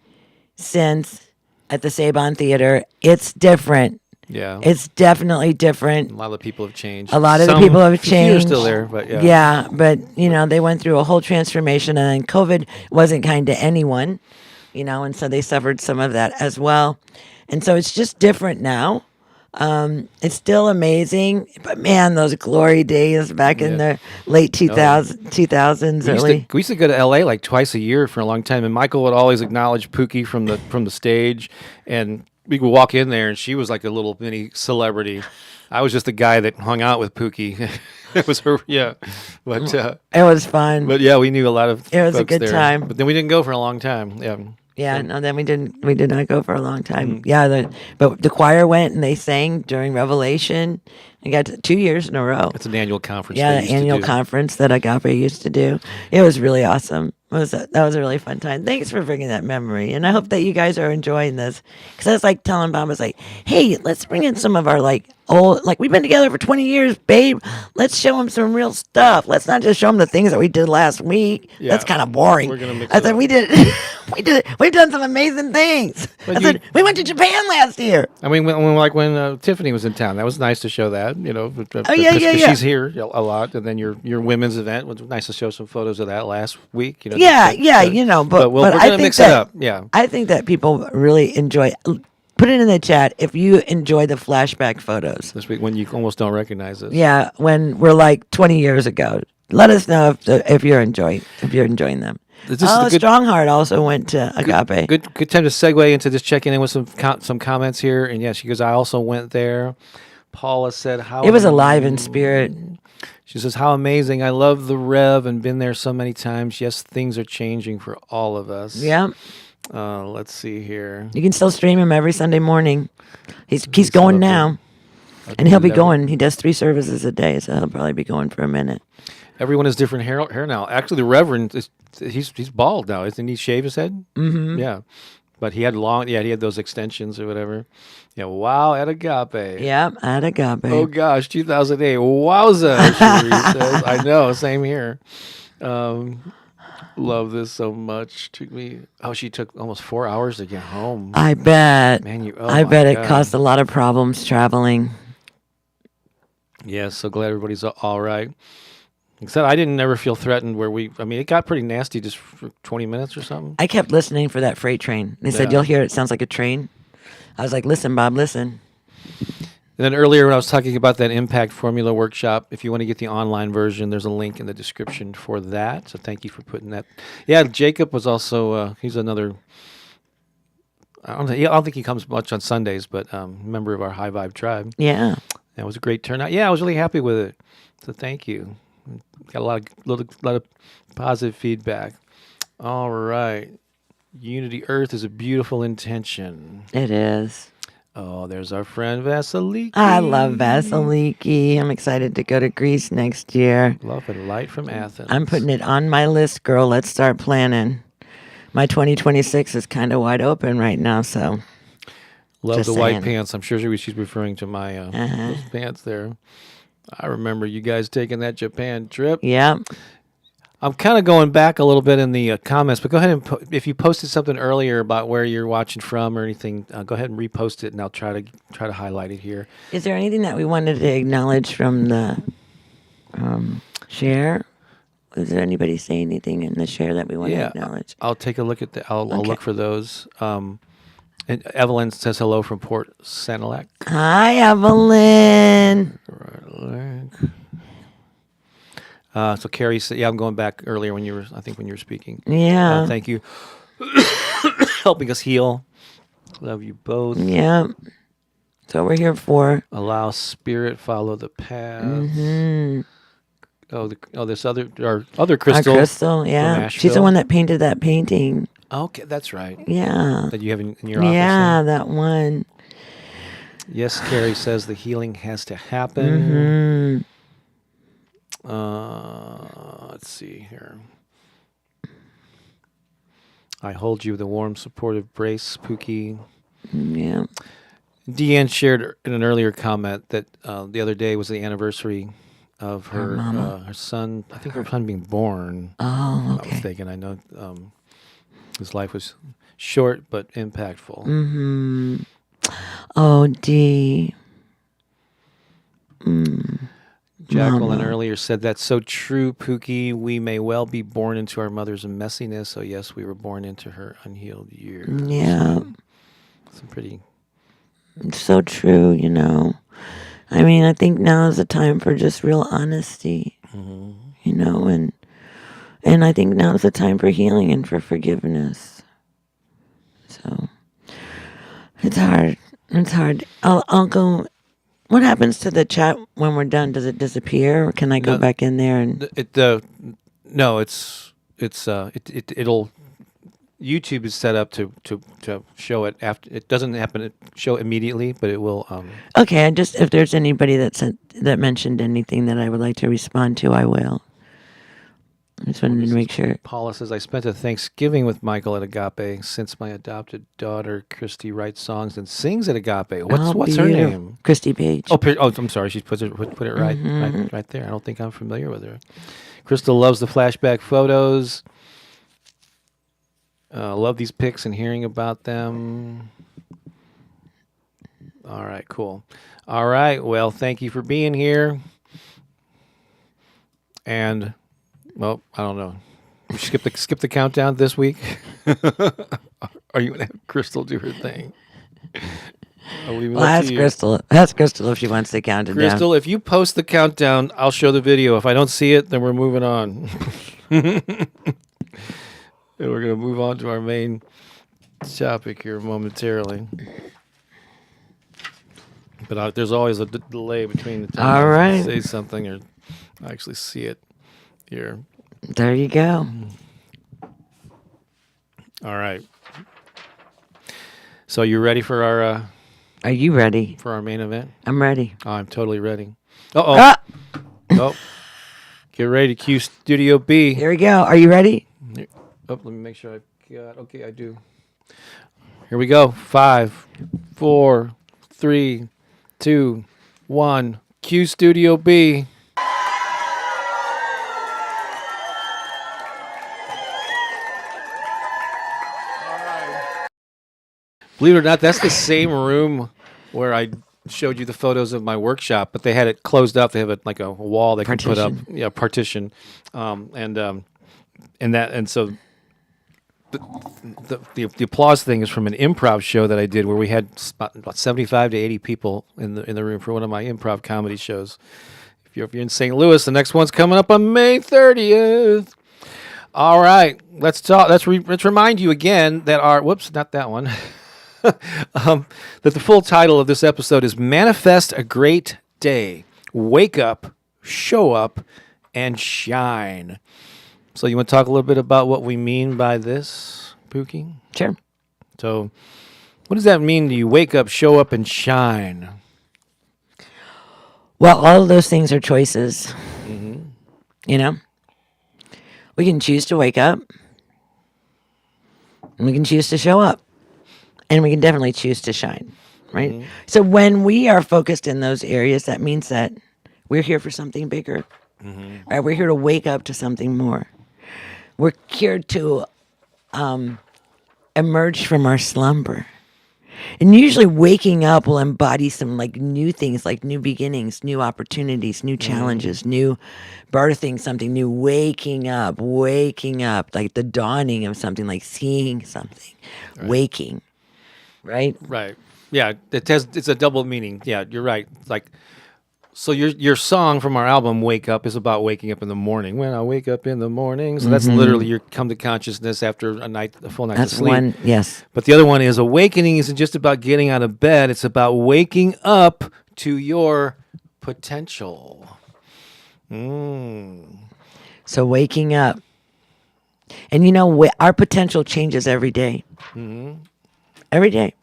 since at the Saban Theater. It's different. Yeah. It's definitely different. A lot of the people have changed. A lot of the Some- people have a few are changed. still there, but yeah. Yeah, but they went through a whole transformation, and then COVID wasn't kind to anyone, and so they suffered some of that as well. And so it's just different now. It's still amazing, but man, those glory days back in the late 2000s, early. We used to go to LA like twice a year for a long time, and Michael would always acknowledge Pooki from the stage, and we would walk in there, and she was like a little mini celebrity. I was just the guy that hung out with Pooki. It was her, yeah. But It was fun. but yeah, we knew a lot of. It was a folks good there. time. But then we didn't go for a long time. Yeah. Yeah, no, then we did not go for a long time. Yeah, but the choir went and they sang during Revelation. I got 2 years in a row. It's an annual conference. Yeah, they the used to annual do. conference that Agape used to do. It was really awesome. That was a really fun time. Thanks for bringing that memory, and I hope that you guys are enjoying this. Because I was like telling Bob, I was like, "Hey, let's bring in some of our old, we've been together for 20 years, babe. Let's show them some real stuff. Let's not just show them the things that we did last week. Yeah. That's kind of boring." We're gonna mix I it said, up. "We've done some amazing things." But I said, "We went to Japan last year." I mean, when Tiffany was in town, that was nice to show that. Oh, yeah. She's here a lot, and then your women's event was nice to show some photos of that last week. Yeah, but we're I gonna think mix that, it up. Yeah, I think that people really enjoy. Put it in the chat if you enjoy the flashback photos. this week when you almost don't recognize us. Yeah, when we're like 20 years ago. Let us know if you're enjoying them. This is a good- Strongheart also went to Agape. Good time to segue into this. Checking in with some comments here, and yeah, she goes, I also went there. Paula said, "How It was alive in spirit. She says, how amazing! I love the Rev and been there so many times. Yes, things are changing for all of us. Yeah, Let's see here. you can still stream him every Sunday morning. He's going now, and he'll be going. He does 3 services a day, so he'll probably be going for a minute. Everyone has different hair now. Actually, the Reverend he's bald now. Isn't he? Shave his head? Mm-hmm. Yeah, but he had he had those extensions or whatever. Yeah. Wow. At Agape. Yeah, at Agape. Oh gosh, 2008. Wowza. Cherie says. I know. Same here. Love this so much. She took almost 4 hours to get home. I bet. Man, I bet it God. caused a lot of problems traveling. Yeah, so glad everybody's all right. Except I didn't ever feel threatened it got pretty nasty just for 20 minutes or something. I kept listening for that freight train. They said, Yeah. "You'll hear it sounds like a train." I was like, "Listen, Bob, listen." And then earlier when I was talking about that impact formula workshop, if you want to get the online version, there's a link in the description for that. So thank you for putting that. Yeah, Jacob was also, he's another, I don't think he comes much on Sundays, but member of our High Vibe tribe. Yeah. That was a great turnout. Yeah, I was really happy with it. So thank you. Got a lot of positive feedback. All right. Unity Earth is a beautiful intention. It is. Oh, there's our friend Vasiliki. I love Vasiliki. I'm excited to go to Greece next year. Love and light from Athens. I'm putting it on my list, girl. Let's start planning. My 2026 is kind of wide open right now, so. Love Just the white saying. pants. I'm sure she's referring to my those pants there. I remember you guys taking that Japan trip. Yeah. I'm kind of going back a little bit in the comments, but go ahead and if you posted something earlier about where you're watching from or anything, go ahead and repost it, and I'll try to highlight it here. Is there anything that we wanted to acknowledge from the share? Is there anybody say anything in the share that we want to acknowledge? I'll take a look at I'll Okay. look for those. And Evelyn says hello from Port Sanilac. Hi, Evelyn. So Carrie said, "Yeah, I'm going back earlier when you were speaking. Yeah. Thank you, helping us heal. Love you both. Yeah. That's what we're here for. Allow spirit follow the path. this other Crystal. Crystal, yeah. She's the Nashville. one that painted that painting. Okay, that's right. Yeah. That you have in your office. Yeah, that one. Yes, Carrie says the healing has to happen. Let's see here. I hold you with a warm, supportive brace, Pooki. Yeah. Deanne shared in an earlier comment that the other day was the anniversary of her son. I think her son being born. Oh, If I'm not okay. mistaken. I know his life was short but impactful. Mm-hmm. Oh, Dee. Jacqueline Mama. earlier said that's so true, Pooki. We may well be born into our mother's messiness. So yes, we were born into her unhealed years. Yeah. Some pretty. It's so true, you know. I mean, I think now is the time for just real honesty, you know, and I think now is the time for healing and for forgiveness. So it's hard. It's hard. I'll go. What happens to the chat when we're done? Does it disappear, or can I go back in there and? No, it'll. YouTube is set up to show it after. It doesn't happen to show immediately, but it will. Okay, if there's anybody that mentioned anything that I would like to respond to, I will. I just wanted to make sure. Paula says, I spent a Thanksgiving with Michael at Agape since my adopted daughter, Christy, writes songs and sings at Agape. What's her beautiful. name? Christy Page. Oh, I'm sorry. She put it right there. I don't think I'm familiar with her. Crystal loves the flashback photos. Love these pics and hearing about them. All right, cool. All right, well, thank you for being here. And, well, I don't know. We skip the countdown this week. Are you gonna have Crystal do her thing? Well, ask Crystal. Ask Crystal if she wants to count it down. Crystal, if you post the countdown, I'll show the video. If I don't see it, then we're moving on. And we're going to move on to our main topic here momentarily. But there's always a delay between the time I say something or actually see it here. There you go. All right. So you ready for our? Are you ready? For our main event? I'm ready. Oh, I'm totally ready. Oh. Get ready to cue Studio B. Here we go. Are you ready? Oh, let me make sure I got. Okay, I do. Here we go. 5, 4, 3, 2, 1. Cue Studio B. Believe it or not, that's the same room where I showed you the photos of my workshop, but they had it closed up. They have like a wall they can put up, partition, and so the applause thing is from an improv show that I did where we had about 75 to 80 people in the room for one of my improv comedy shows. If you're in St. Louis, the next one's coming up on May 30th. All right, let's talk. Let's remind you again that not that one. That the full title of this episode is Manifest a Great Day. Wake up, show up, and shine. So you want to talk a little bit about what we mean by this, Pooki? Sure. So what does that mean to you? Wake up, show up, and shine. Well, all of those things are choices. You know? We can choose to wake up. And we can choose to show up. And we can definitely choose to shine. Right? So when we are focused in those areas, that means that we're here for something bigger. Right? We're here to wake up to something more. We're here to emerge from our slumber. And usually waking up will embody some like new things, like new beginnings, new opportunities, new challenges, new birthing something new, waking up, like the dawning of something, like seeing something, waking, right? Right. Yeah, it's a double meaning. Yeah, you're right. Like, so your song from our album "Wake Up" is about waking up in the morning. When I wake up in the morning, so that's literally you come to consciousness after a full night of sleep. That's one, yes. But the other one is awakening isn't just about getting out of bed; it's about waking up to your potential. So waking up. And our potential changes every day. Every day.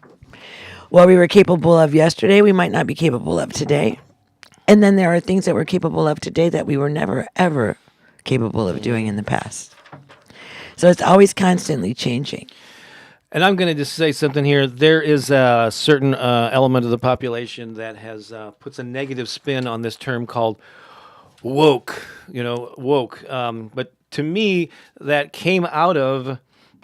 What we were capable of yesterday, we might not be capable of today. And then there are things that we're capable of today that we were never, ever capable of doing in the past. So it's always constantly changing. And I'm going to just say something here. There is a certain element of the population that has puts a negative spin on this term called woke. Woke. But to me, that came out of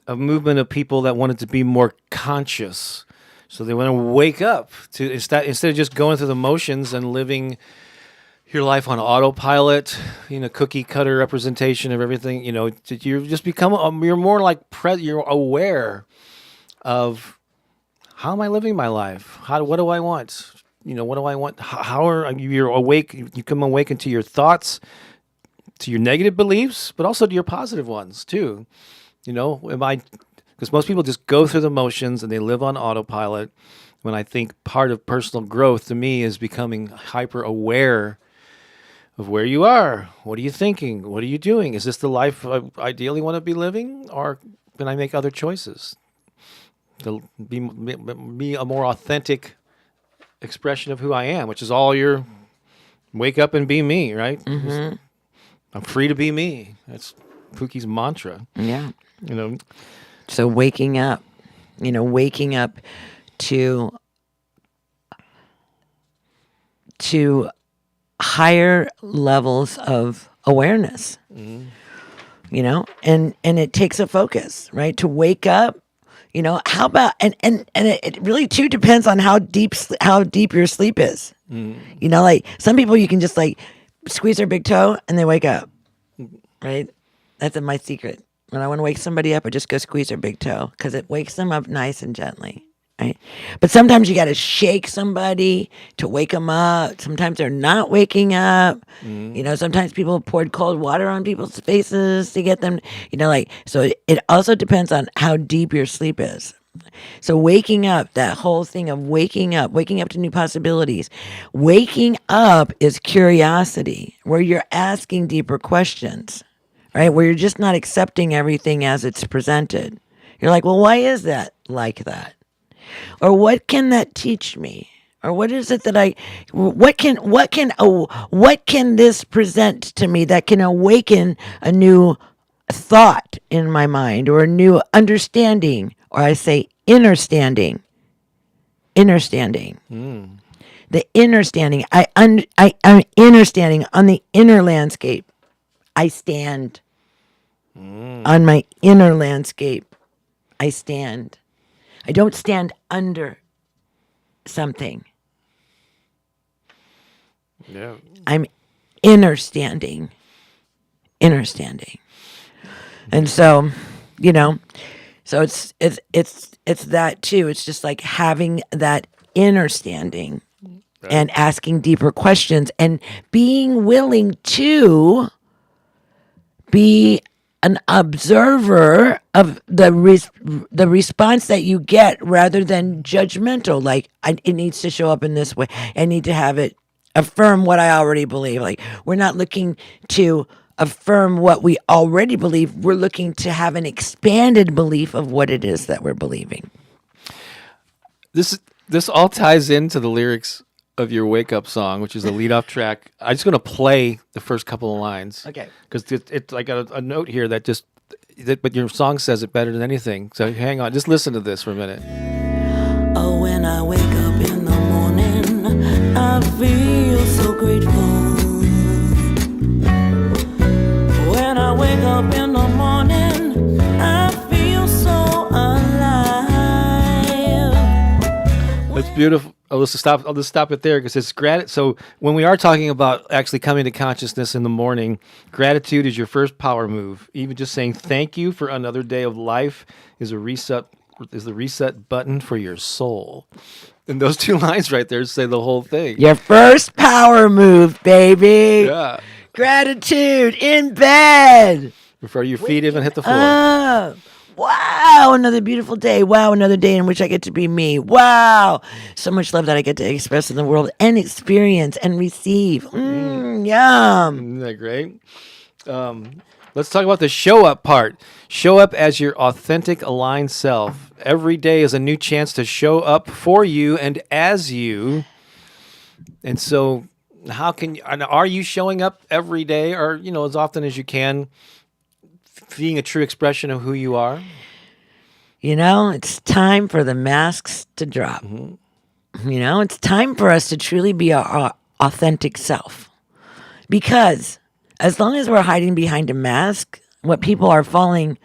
a movement of people that wanted to be more conscious. So they want to wake up to instead of just going through the motions and living your life on autopilot, cookie cutter representation of everything. You just become you're more like you're aware of how am I living my life? What do I want? What do I want? How are you're awake? You come awaken to your thoughts, to your negative beliefs, but also to your positive ones too. Because most people just go through the motions and they live on autopilot. When I think part of personal growth to me is becoming hyper aware of where you are. What are you thinking? What are you doing? Is this the life I ideally want to be living, or can I make other choices to be a more authentic expression of who I am, which is all your wake up and be me, right? Mm-hmm. I'm free to be me. That's Pooki's mantra. Yeah. So waking up to higher levels of awareness, and it takes a focus, right? To wake up, how about, and it really too depends on how deep your sleep is. Like some people you can just like squeeze their big toe and they wake up, right? That's my secret. When I want to wake somebody up, I just go squeeze their big toe because it wakes them up nice and gently, right? But sometimes you got to shake somebody to wake them up. Sometimes they're not waking up. Sometimes people poured cold water on people's faces to get them, so it also depends on how deep your sleep is. So waking up, that whole thing of waking up to new possibilities. Waking up is curiosity, where you're asking deeper questions. Right? Where you're just not accepting everything as it's presented. You're like, well, why is that like that? Or what can that teach me? Or what is it that what can this present to me that can awaken a new thought in my mind or a new understanding, or I say innerstanding. The innerstanding. I'm innerstanding on the inner landscape. I stand on my inner landscape. I stand. I don't stand under something. Yeah. I'm innerstanding. And so, so it's that too. It's just like having that innerstanding, right, and asking deeper questions and being willing to be an observer of the response that you get rather than judgmental. Like, it needs to show up in this way. I need to have it affirm what I already believe. Like, we're not looking to affirm what we already believe. We're looking to have an expanded belief of what it is that we're believing. This all ties into the lyrics of your Wake Up song, which is the lead-off track. I'm just going to play the first couple of lines. Okay. Because I got a note here but your song says it better than anything. So hang on, just listen to this for a minute. Oh, when I wake up in the morning, I feel so grateful. When I wake up in the morning, I feel so alive. That's beautiful. I'll just stop it there because it's gratitude. So when we are talking about actually coming to consciousness in the morning, gratitude is your first power move. Even just saying thank you for another day of life is the reset button for your soul. And those two lines right there say the whole thing. Your first power move, baby. Yeah. Gratitude in bed. Before your feet even hit the floor. Wow, another beautiful day. Wow, another day in which I get to be me. Wow, so much love that I get to express in the world and experience and receive. Yum. Isn't that great? Let's talk about the show up part. Show up as your authentic, aligned self. Every day is a new chance to show up for you and as you. And so, are you showing up every day, or as often as you can, being a true expression of who you are? It's time for the masks to drop. It's time for us to truly be our authentic self. Because as long as we're hiding behind a mask, what people are falling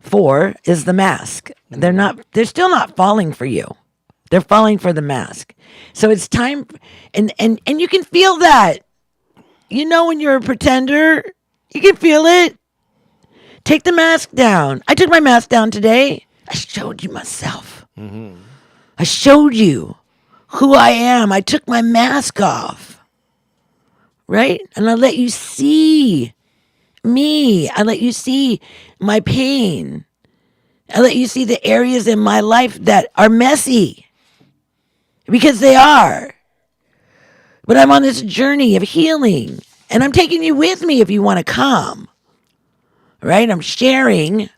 for is the mask. They're still not falling for you. They're falling for the mask. So it's time, and you can feel that. When you're a pretender, you can feel it. Take the mask down. I took my mask down today. I showed you myself. I showed you who I am. I took my mask off. Right? And I let you see me. I let you see my pain. I let you see the areas in my life that are messy. Because they are. But I'm on this journey of healing. And I'm taking you with me if you want to come. Right? I'm sharing.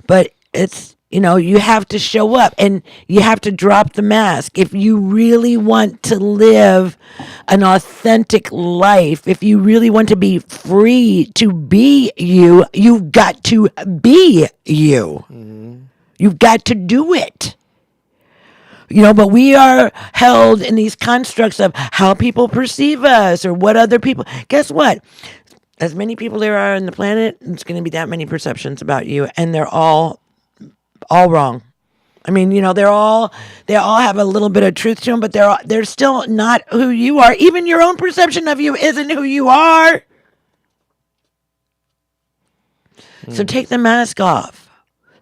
But it's, you have to show up and you have to drop the mask. If you really want to live an authentic life, if you really want to be free to be you, you've got to be you. You've got to do it. But we are held in these constructs of how people perceive us or what other people. Guess what? As many people there are on the planet, it's going to be that many perceptions about you, and they're all wrong. I mean, they all have a little bit of truth to them, but they're still not who you are. Even your own perception of you isn't who you are. So take the mask off.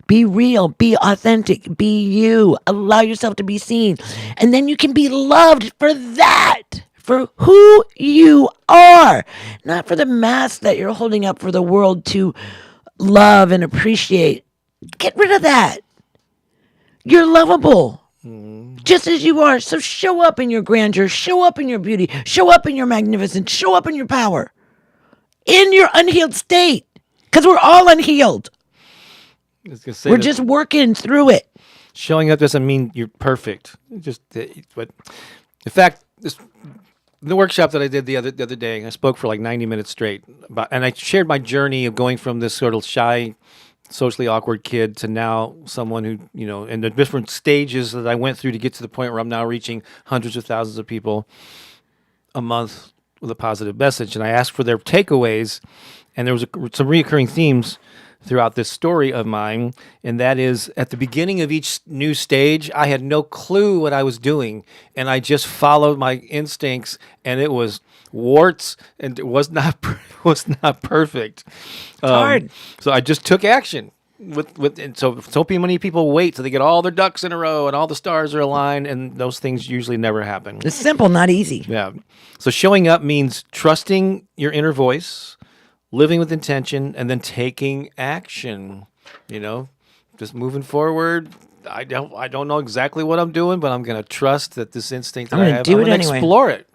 Be real, be authentic, be you. Allow yourself to be seen. And then you can be loved for that, for who you are. Not for the mask that you're holding up for the world to love and appreciate. Get rid of that. You're lovable, just as you are. So show up in your grandeur, show up in your beauty, show up in your magnificence, show up in your power, in your unhealed state, because we're all unhealed. We're just working through it. Showing up doesn't mean you're perfect. But in fact, the workshop that I did the other day, I spoke for like 90 minutes straight and I shared my journey of going from this sort of shy, socially awkward kid to now someone who, in the different stages that I went through to get to the point where I'm now reaching hundreds of thousands of people a month with a positive message. And I asked for their takeaways, and there was some reoccurring themes throughout this story of mine, and that is at the beginning of each new stage, I had no clue what I was doing, and I just followed my instincts, and it was warts, and it was not perfect. It's hard. So I just took action. And so many people wait till they get all their ducks in a row and all the stars are aligned, and those things usually never happen. It's simple, not easy. Yeah. So showing up means trusting your inner voice, living with intention, and then taking action. Just moving forward. I don't know exactly what I'm doing, but I'm going to trust that this instinct that I have, I'm going to explore it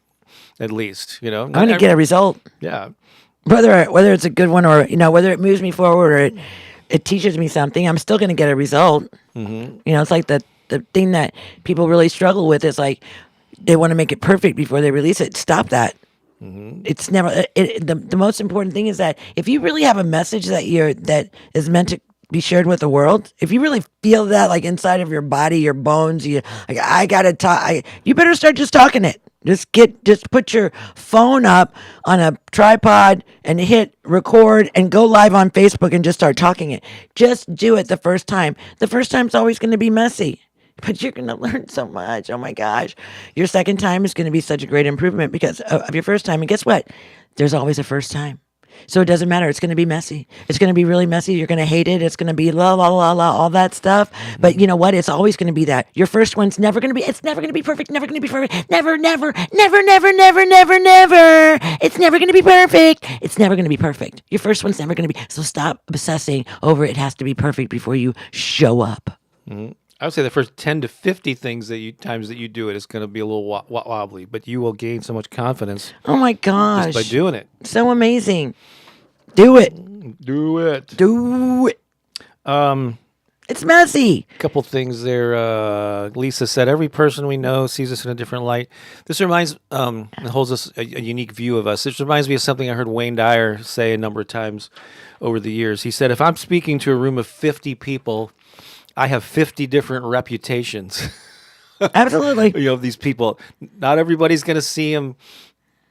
at least. I'm going to get a result. Yeah. Whether it's a good one or whether it moves me forward or it teaches me something, I'm still going to get a result. It's like the thing that people really struggle with is like they want to make it perfect before they release it. Stop that. It's never the most important thing is that if you really have a message that is meant to be shared with the world, if you really feel that like inside of your body, your bones, I gotta talk. You better start just talking it. Just put your phone up on a tripod and hit record and go live on Facebook and just start talking it. Just do it the first time. The first time's always going to be messy. But you're going to learn so much. Oh, my gosh. Your second time is going to be such a great improvement because of your first time. And guess what? There's always a first time. So it doesn't matter. It's going to be messy. It's going to be really messy. You're going to hate it. It's going to be la, la, la, la, all that stuff. But you know what? It's always going to be that. Your first one's never going to be, it's never going to be perfect. Never going to be perfect. Never, never, never, never, never, never, never. It's never going to be perfect. It's never going to be perfect. Your first one's never going to be. So stop obsessing over it has to be perfect before you show up. I would say the first 10 to 50 things times that you do it is going to be a little wobbly, but you will gain so much confidence Oh my gosh. just by doing it. So amazing. Do it. Do it. Do it. It's messy. Couple things there. Lisa said, every person we know sees us in a different light. This reminds, it holds us a unique view of us. This reminds me of something I heard Wayne Dyer say a number of times over the years. He said, if I'm speaking to a room of 50 people, I have 50 different reputations. Absolutely. These people. Not everybody's going to see him,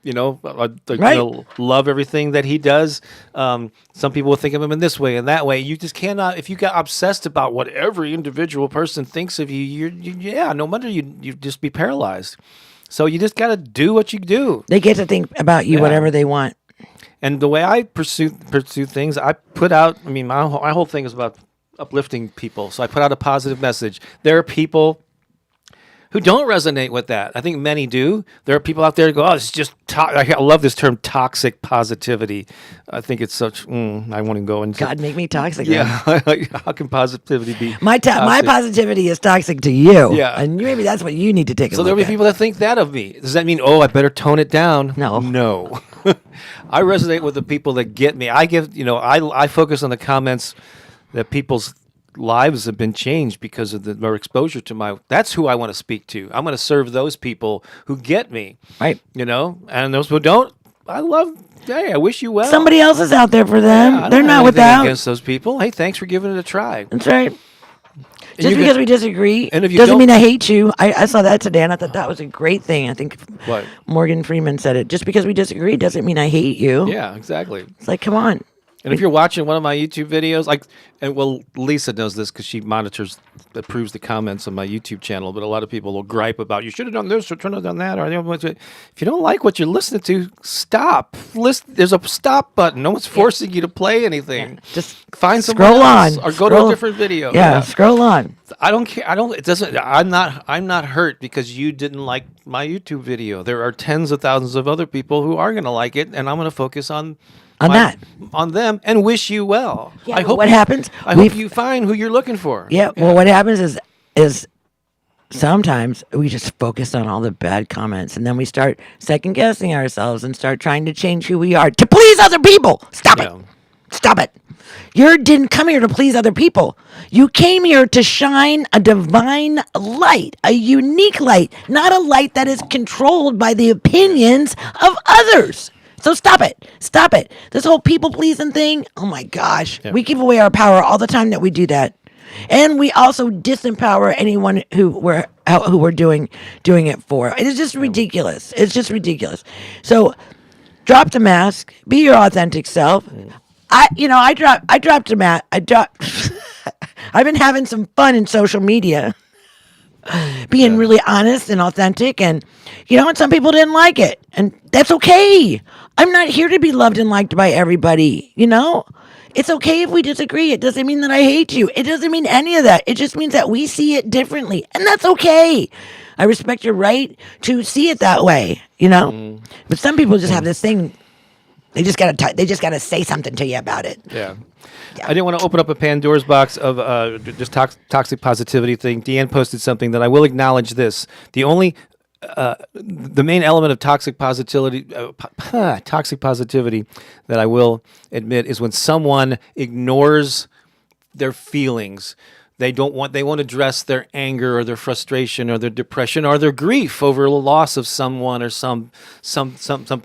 Right. love everything that he does. Some people will think of him in this way and that way. You just cannot, if you get obsessed about what every individual person thinks of you, no wonder you just be paralyzed. So you just got to do what you do. They get to think about you whatever they want. And the way I pursue things, I put out, my whole thing is about uplifting people. So I put out a positive message. There are people who don't resonate with that. I think many do. There are people out there who go, it's just, I love this term, toxic positivity. I think it's such, I want to go into. God, make me toxic. Yeah. How can positivity be My positivity is toxic to you. Yeah. And maybe that's what you need to take a So look there'll be at. people that think that of me. Does that mean, I better tone it down? No. No. I resonate with the people that get me. I focus on the comments that people's lives have been changed because of their exposure to that's who I want to speak to. I'm going to serve those people who get me. Right. And those who don't, I wish you well. Somebody else is out there for them. Yeah, I They're don't not have anything without. against those people. Hey, thanks for giving it a try. That's right. you Just can- because we disagree and if you doesn't don't- mean I hate you. I saw that today, and I thought that was a great thing. I think What? Morgan Freeman said it. Just because we disagree doesn't mean I hate you. Yeah, exactly. It's like, come on. And if you're watching one of my YouTube videos, Lisa knows this because she approves the comments on my YouTube channel, but a lot of people will gripe about, you should have done this or should have done that. If you don't like what you're listening to, stop. There's a stop button. No one's forcing you to play anything. Just find someone scroll else on. or go to a different video. Yeah, scroll on. I don't care. I'm not hurt because you didn't like my YouTube video. There are tens of thousands of other people who are going to like it, and I'm going to focus on them and wish you well. Yeah, I hope what happens? I hope you find who you're looking for. Yeah. Well, what happens is sometimes we just focus on all the bad comments, and then we start second guessing ourselves and start trying to change who we are to please other people. Stop it. Stop it. You didn't come here to please other people. You came here to shine a divine light, a unique light, not a light that is controlled by the opinions of others. So stop it. Stop it. This whole people pleasing thing, oh my gosh. Yeah. We give away our power all the time that we do that. And we also disempower anyone who we're doing it for. It is just ridiculous. It's just ridiculous. So drop the mask, be your authentic self. I dropped a mask. I've been having some fun in social media. Being really honest and authentic, and and some people didn't like it, and that's okay. I'm not here to be loved and liked by everybody. It's okay if we disagree. It doesn't mean that I hate you. It doesn't mean any of that. It just means that we see it differently, and that's okay. I respect your right to see it that way. But some people just have this thing. They just gotta say something to you about it. Yeah. I didn't want to open up a Pandora's box of just toxic positivity thing. Deanne posted something that I will acknowledge this. The main element of toxic positivity that I will admit is when someone ignores their feelings. They won't address their anger or their frustration or their depression or their grief over the loss of someone or something.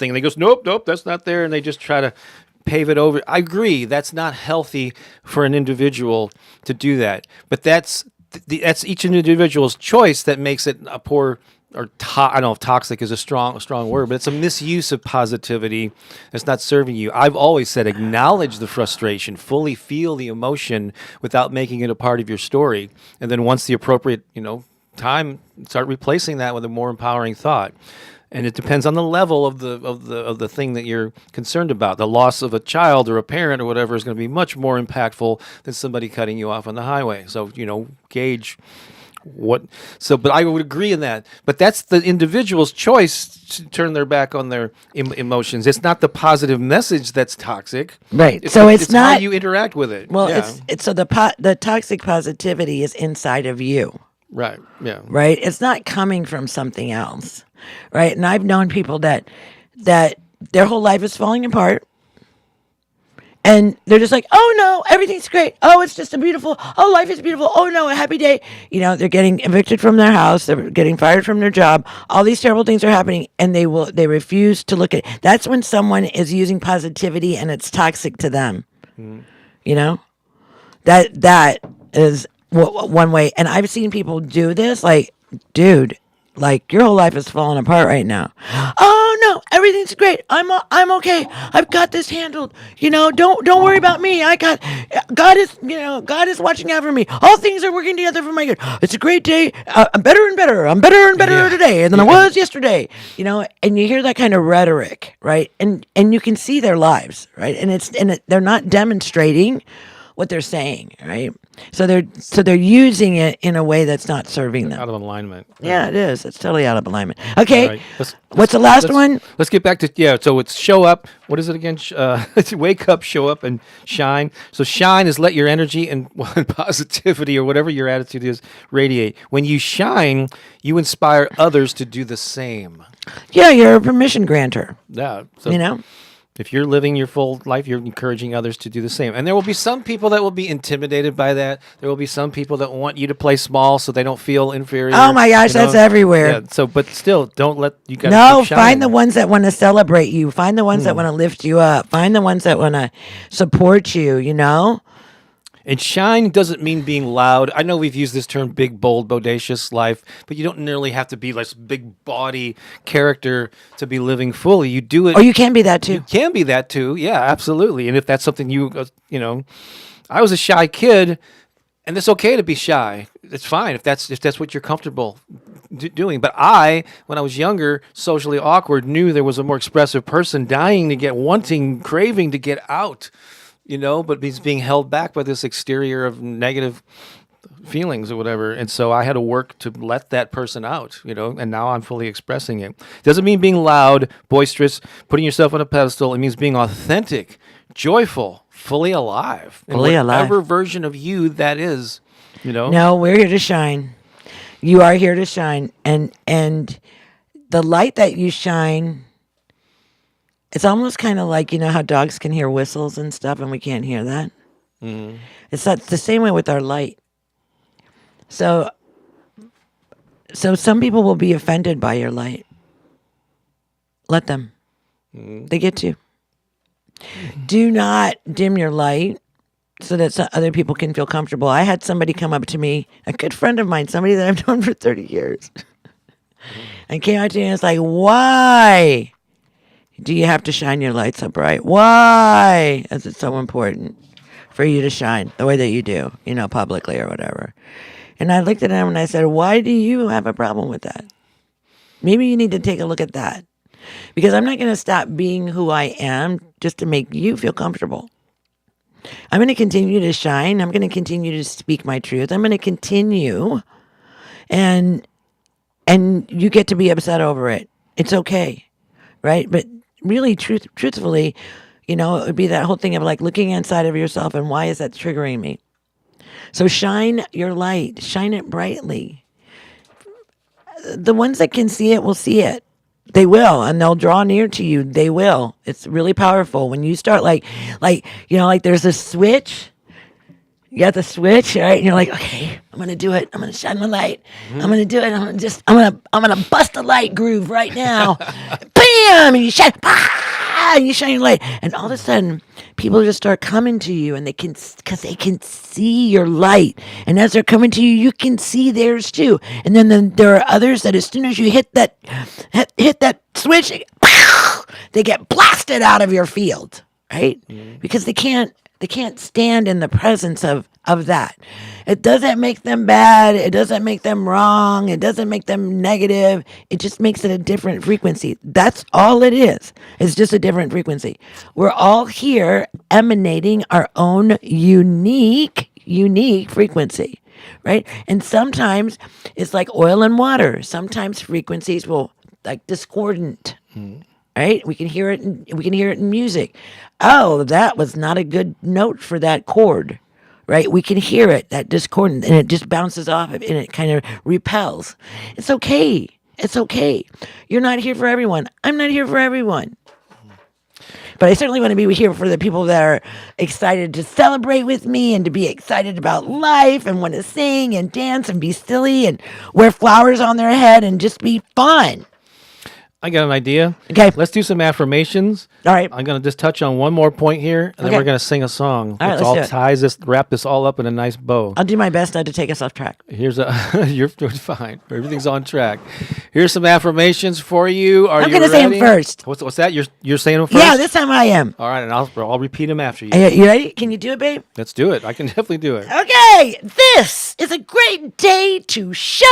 And they go, nope, that's not there. And they just try to pave it over. I agree. That's not healthy for an individual to do that. But that's each individual's choice that makes it a poor, or I don't know if toxic is a strong word, but it's a misuse of positivity that's not serving you. I've always said acknowledge the frustration, fully feel the emotion without making it a part of your story. And then once the appropriate, time, start replacing that with a more empowering thought. And it depends on the level of the thing that you're concerned about. The loss of a child or a parent or whatever is going to be much more impactful than somebody cutting you off on the highway. So, gauge what. So, but I would agree in that. But that's the individual's choice to turn their back on their emotions. It's not the positive message that's toxic. Right. So it's not how you interact with it. Well, Yeah. it's so the toxic positivity is inside of you. Right. Yeah. Right? It's not coming from something else. Right? And I've known people that their whole life is falling apart. And they're just like, oh no, everything's great. Oh, it's just life is beautiful. Oh no, a happy day. You know, they're getting evicted from their house. They're getting fired from their job. All these terrible things are happening, and they refuse to look at it. That's when someone is using positivity and it's toxic to them. You know, that is one way. And I've seen people do this, like, dude, like your whole life is falling apart right now. Oh no, everything's great. I'm okay. I've got this handled. You know, don't worry about me. God is watching out for me. All things are working together for my good. It's a great day. I'm better and better. I'm better and better today than I was yesterday. You know, and you hear that kind of rhetoric, right? And you can see their lives, right? And they're not demonstrating what they're saying, right? So they're using it in a way that's not serving them. Out of alignment. Yeah, it is. It's totally out of alignment. Okay. Right. What's the last one? Let's get back to, so it's show up. What is it again? It's wake up, show up, and shine. So shine is let your energy and positivity or whatever your attitude is radiate. When you shine, you inspire others to do the same. Yeah, you're a permission granter. Yeah. So You know? if you're living your full life, you're encouraging others to do the same. And there will be some people that will be intimidated by that. There will be some people that want you to play small so they don't feel inferior. Oh my gosh, that's everywhere. Yeah, so, but still, don't let you guys. No, find the ones that want to celebrate you. Find the ones that want to lift you up. Find the ones that want to support you, you know? And shine doesn't mean being loud. I know we've used this term big, bold, bodacious life, but you don't nearly have to be like this big body character to be living fully. You do it. Or you can be that too. You can be that too. Yeah, absolutely. And if that's something I was a shy kid, and it's okay to be shy. It's fine if that's what you're comfortable doing. But when I was younger, socially awkward, knew there was a more expressive person craving to get out. But he's being held back by this exterior of negative feelings or whatever. And so I had to work to let that person out, and now I'm fully expressing it. Doesn't mean being loud, boisterous, putting yourself on a pedestal. It means being authentic, joyful, fully alive. Whatever version of you that is, No, we're here to shine. You are here to shine. And the light that you shine, it's almost kind of like, how dogs can hear whistles and stuff and we can't hear that? Mm-hmm. It's the same way with our light. So some people will be offended by your light. Let them. Mm-hmm. They get to. Mm-hmm. Do not dim your light so that other people can feel comfortable. I had somebody come up to me, a good friend of mine, somebody that I've known for 30 years, and came out to me and was like, why do you have to shine your light so bright? Why is it so important for you to shine the way that you do, publicly or whatever? And I looked at him and I said, why do you have a problem with that? Maybe you need to take a look at that. Because I'm not going to stop being who I am just to make you feel comfortable. I'm going to continue to shine. I'm going to continue to speak my truth. I'm going to continue. And you get to be upset over it. It's okay. Right? But really, truthfully, it would be that whole thing of like looking inside of yourself and why is that triggering me? So shine your light. Shine it brightly. The ones that can see it will see it. They will, and they'll draw near to you. They will. It's really powerful. When you start like there's a switch. You got the switch, right? And you're like, okay, I'm going to do it. I'm going to shine my light. Mm-hmm. I'm going to do it. I'm going to bust a light groove right now. Bam! And you shine, and you shine your light. And all of a sudden, people just start coming to you because they can see your light. And as they're coming to you, you can see theirs too. And then there are others that as soon as you hit that switch, they get blasted out of your field, right? Mm-hmm. Because they can't stand in the presence of that. It doesn't make them bad. It doesn't make them wrong. It doesn't make them negative. It just makes it a different frequency. That's all it is. It's just a different frequency. We're all here emanating our own unique frequency. right? And sometimes it's like oil and water. Sometimes frequencies will like discordant. Right? We can hear it in music. Oh, that was not a good note for that chord. Right? We can hear it, that discordant, and it just bounces off it and it kind of repels. It's okay. It's okay. You're not here for everyone. I'm not here for everyone. But I certainly want to be here for the people that are excited to celebrate with me and to be excited about life and want to sing and dance and be silly and wear flowers on their head and just be fun. I got an idea. Okay. Let's do some affirmations. All right. I'm going to just touch on one more point here, and then Okay. we're going to sing a song. All right, Which let's all do it. ties this, wrap this all up in a nice bow. I'll do my best not to take us off track. Here's a, you're fine. Everything's on track. Here's some affirmations for you. Are I'm you gonna say 'em ready? first. What's that? You're saying them first? Yeah, this time I am. All right, and I'll repeat them after you. You ready? Can you do it, babe? Let's do it. I can definitely do it. Okay, this is a great day to shine.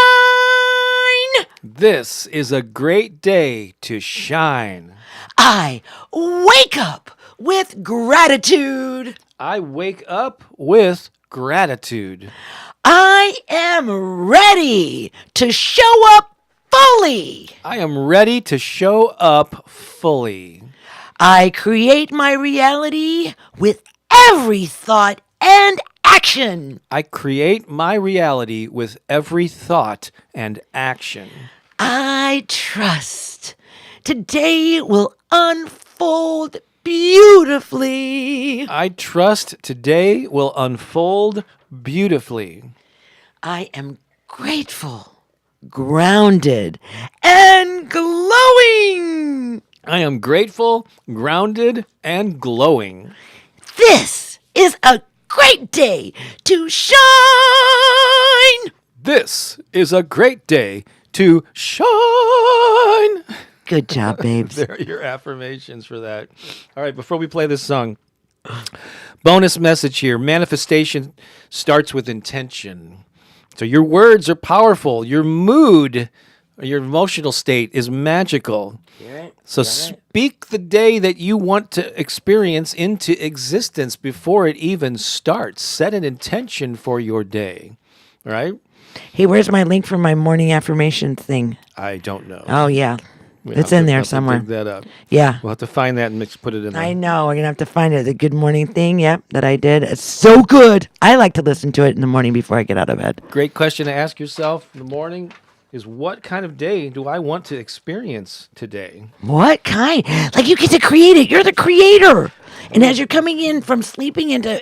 This is a great day to shine. I wake up with gratitude. I wake up with gratitude. I am ready to show up fully. I am ready to show up fully. I create my reality with every thought and action. I create my reality with every thought and action. I trust today will unfold beautifully. I trust today will unfold beautifully. I am grateful, grounded, and glowing. I am grateful, grounded, and glowing. This is a great day to shine. This is a great day to shine. Good job, babes. There are your affirmations for that. All right, before we play this song, bonus message here. Manifestation starts with intention. So your words are powerful. Your mood, your emotional state is magical. So speak the day that you want to experience into existence before it even starts. Set an intention for your day, right? Hey, where's my link for my morning affirmation thing? I don't know. Oh, yeah. We'll It's have in to- there have to somewhere. dig that up. Yeah. We'll have to find that and put it in there. I know. We're going to have to find it. The good morning thing, yep, that I did. It's so good. I like to listen to it in the morning before I get out of bed. Great question to ask yourself in the morning is, what kind of day do I want to experience today? What kind? Like, you get to create it. You're the creator. And as you're coming in from sleeping into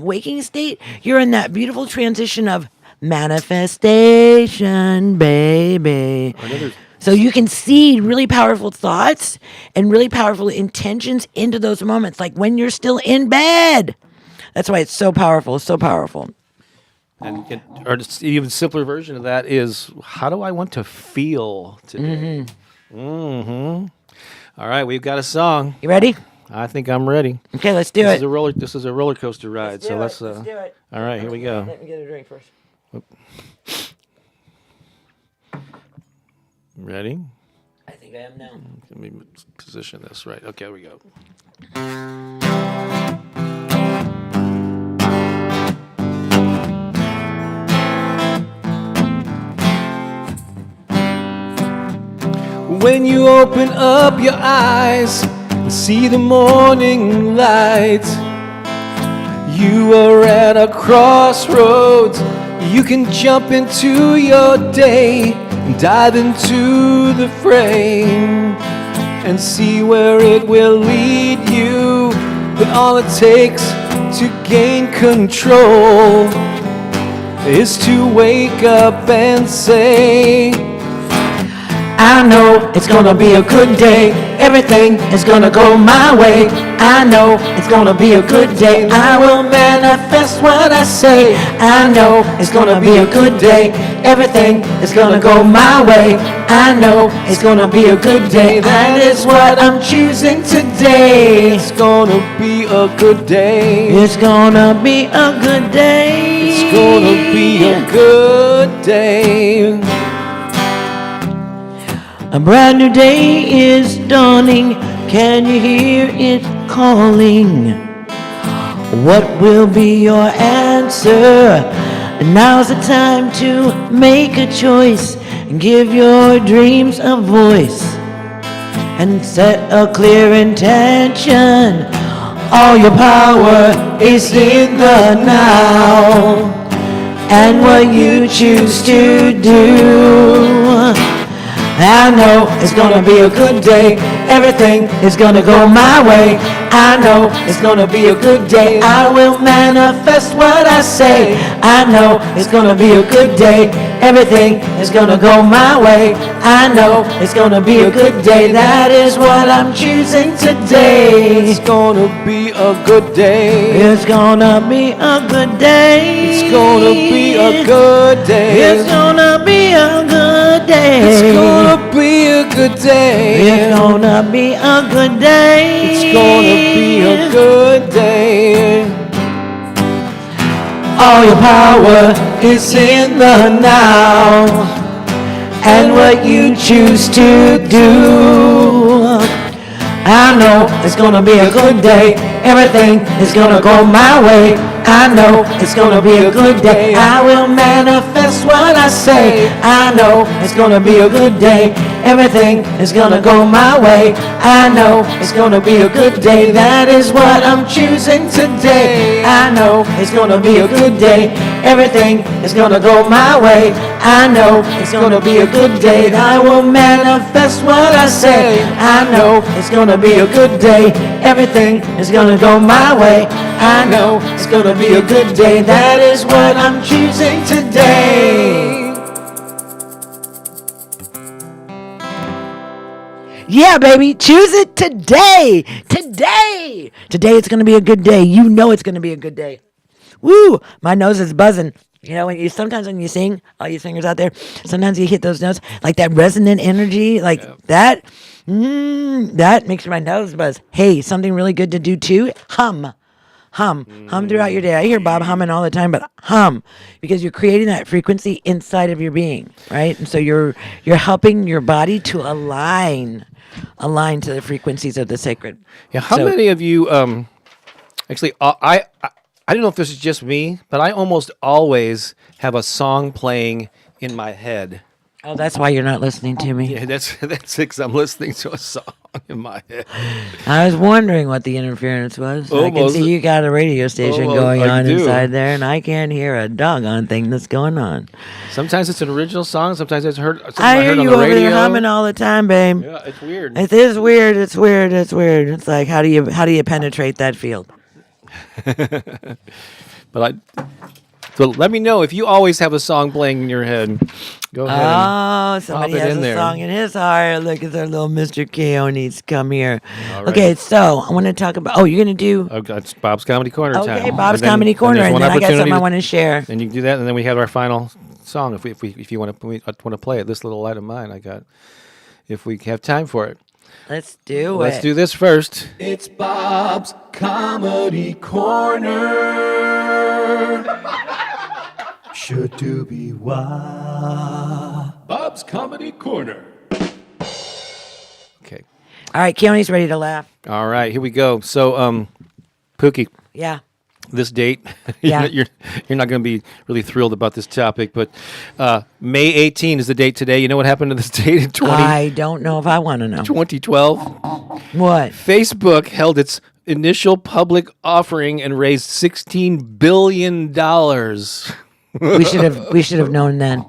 waking state, you're in that beautiful transition of manifestation, baby. So you can see really powerful thoughts and really powerful intentions into those moments, like when you're still in bed. That's why it's so powerful, so powerful. And or just even simpler version of that is, how do I want to feel today? Mm-hmm. All right, we've got a song. You ready? I think I'm ready. Okay, let's do This it. is a roller coaster ride. Let's do it. All right, here we go. Let me get a drink first. Ready? I think I am now. Let me position this right. Okay, here we go. When you open up your eyes and see the morning light, you are at a crossroads. You can jump into your day and dive into the frame and see where it will lead you. But all it takes to gain control is to wake up and say, I know it's gonna be a good day. Everything is gonna go my way. I know it's gonna be a good day. I will manifest what I say. I know it's gonna be a good day. Everything is gonna go my way. I know it's gonna be a good day. That is what I'm choosing today. It's gonna be a good day. It's gonna be a good day. It's gonna be a good day. A brand new day is dawning. Can you hear it calling? What will be your answer? And now's the time to make a choice and give your dreams a voice and set a clear intention. All your power is in the now and what you choose to do. I know it's gonna be a good day. Everything is gonna go my way. I know it's gonna be a good day. I will manifest what I say. I know it's gonna be a good day. Everything is gonna go my way. I know it's gonna be a good day. That is what I'm choosing today. It's gonna be a good day. It's gonna be a good day. It's gonna be a good day. It's gonna be a good day. It's gonna be a good day. It's gonna be a good day. It's gonna be a good day. All your power is in the now and what you choose to do. I know it's gonna be a good day. Everything is gonna go my way. I know it's gonna be a good day. I will manifest what I say. I know it's gonna be a good day. Everything is gonna go my way. I know it's gonna be a good day. That is what I'm choosing today. I know it's gonna be a good day. Everything is gonna go my way. I know it's gonna be a good day. I will manifest what I say. I know it's gonna be a good day. Everything is gonna go my way. I know it's gonna be a good day. That is what I'm choosing today. Yeah, baby, choose it today. Today it's gonna be a good day. You know it's gonna be a good day. Woo! My nose is buzzing. You know, sometimes when you sing, all you singers out there, sometimes you hit those notes like that resonant energy, like that. That makes my nose buzz. Hey, something really good to do too. Hum throughout your day. I hear Bob humming all the time, but hum, because you're creating that frequency inside of your being, right? And so you're helping your body to align to the frequencies of the sacred. Yeah, how many of you actually I don't know if this is just me, but I almost always have a song playing in my head. Oh, that's why you're not listening to me. Yeah, that's because I'm listening to a song in my head. I was wondering what the interference was. I can Almost. see you got a radio station Almost, going I on do. inside there, and I can't hear a doggone thing that's going on. Sometimes it's an original song. Sometimes it's heard. I hear heard on you the over radio. there humming all the time, babe. Yeah, it's weird. It is weird. It's weird. It's weird. It's like how do you penetrate that field? But so let me know if you always have a song playing in your head. Go ahead. Oh, somebody it has in a there. song in his heart. Look at our little Mr. Keone's come here. All right. Okay, so I want to talk about. Oh, you're gonna do. Oh, it's Bob's Comedy Corner time. Okay, Bob's And then- Comedy Corner, there's and one then I got opportunity something I to- want to share. And you can do that, and then we have our final song if you want to play it. This little light of mine I got. If we have time for it. Let's do it. Let's do this first. It's Bob's Comedy Corner. Should do be why. Bob's Comedy Corner. Okay. All right, Keone's ready to laugh. All right, here we go. So, Pooki, Yeah. this date, Yeah. you're not going to be really thrilled about this topic, but May 18 is the date today. You know what happened to this date in I don't know if I want to know. 2012? What? Facebook held its initial public offering and raised $16 billion. We should have known then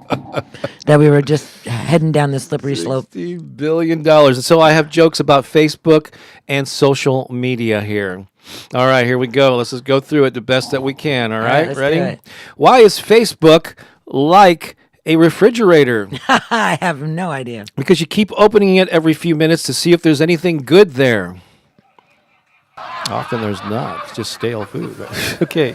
that we were just heading down the slippery slope. $16 billion. And so I have jokes about Facebook and social media here. All right, here we go. Let's just go through it the best that we can. All right, let's ready? do it. Why is Facebook like a refrigerator? I have no idea. Because you keep opening it every few minutes to see if there's anything good there. Often there's not. It's just stale food. Okay.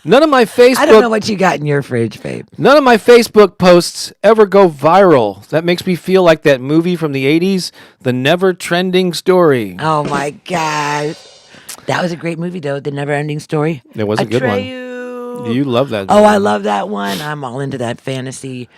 None of my Facebook I don't know what you got in your fridge, babe. None of my Facebook posts ever go viral. That makes me feel like that movie from the 80s, The Never Trending Story. Oh my God. That was a great movie, though. The Never Ending Story. It was a good one. Atreyu. You love that. Oh, movie. I love that one. I'm all into that fantasy.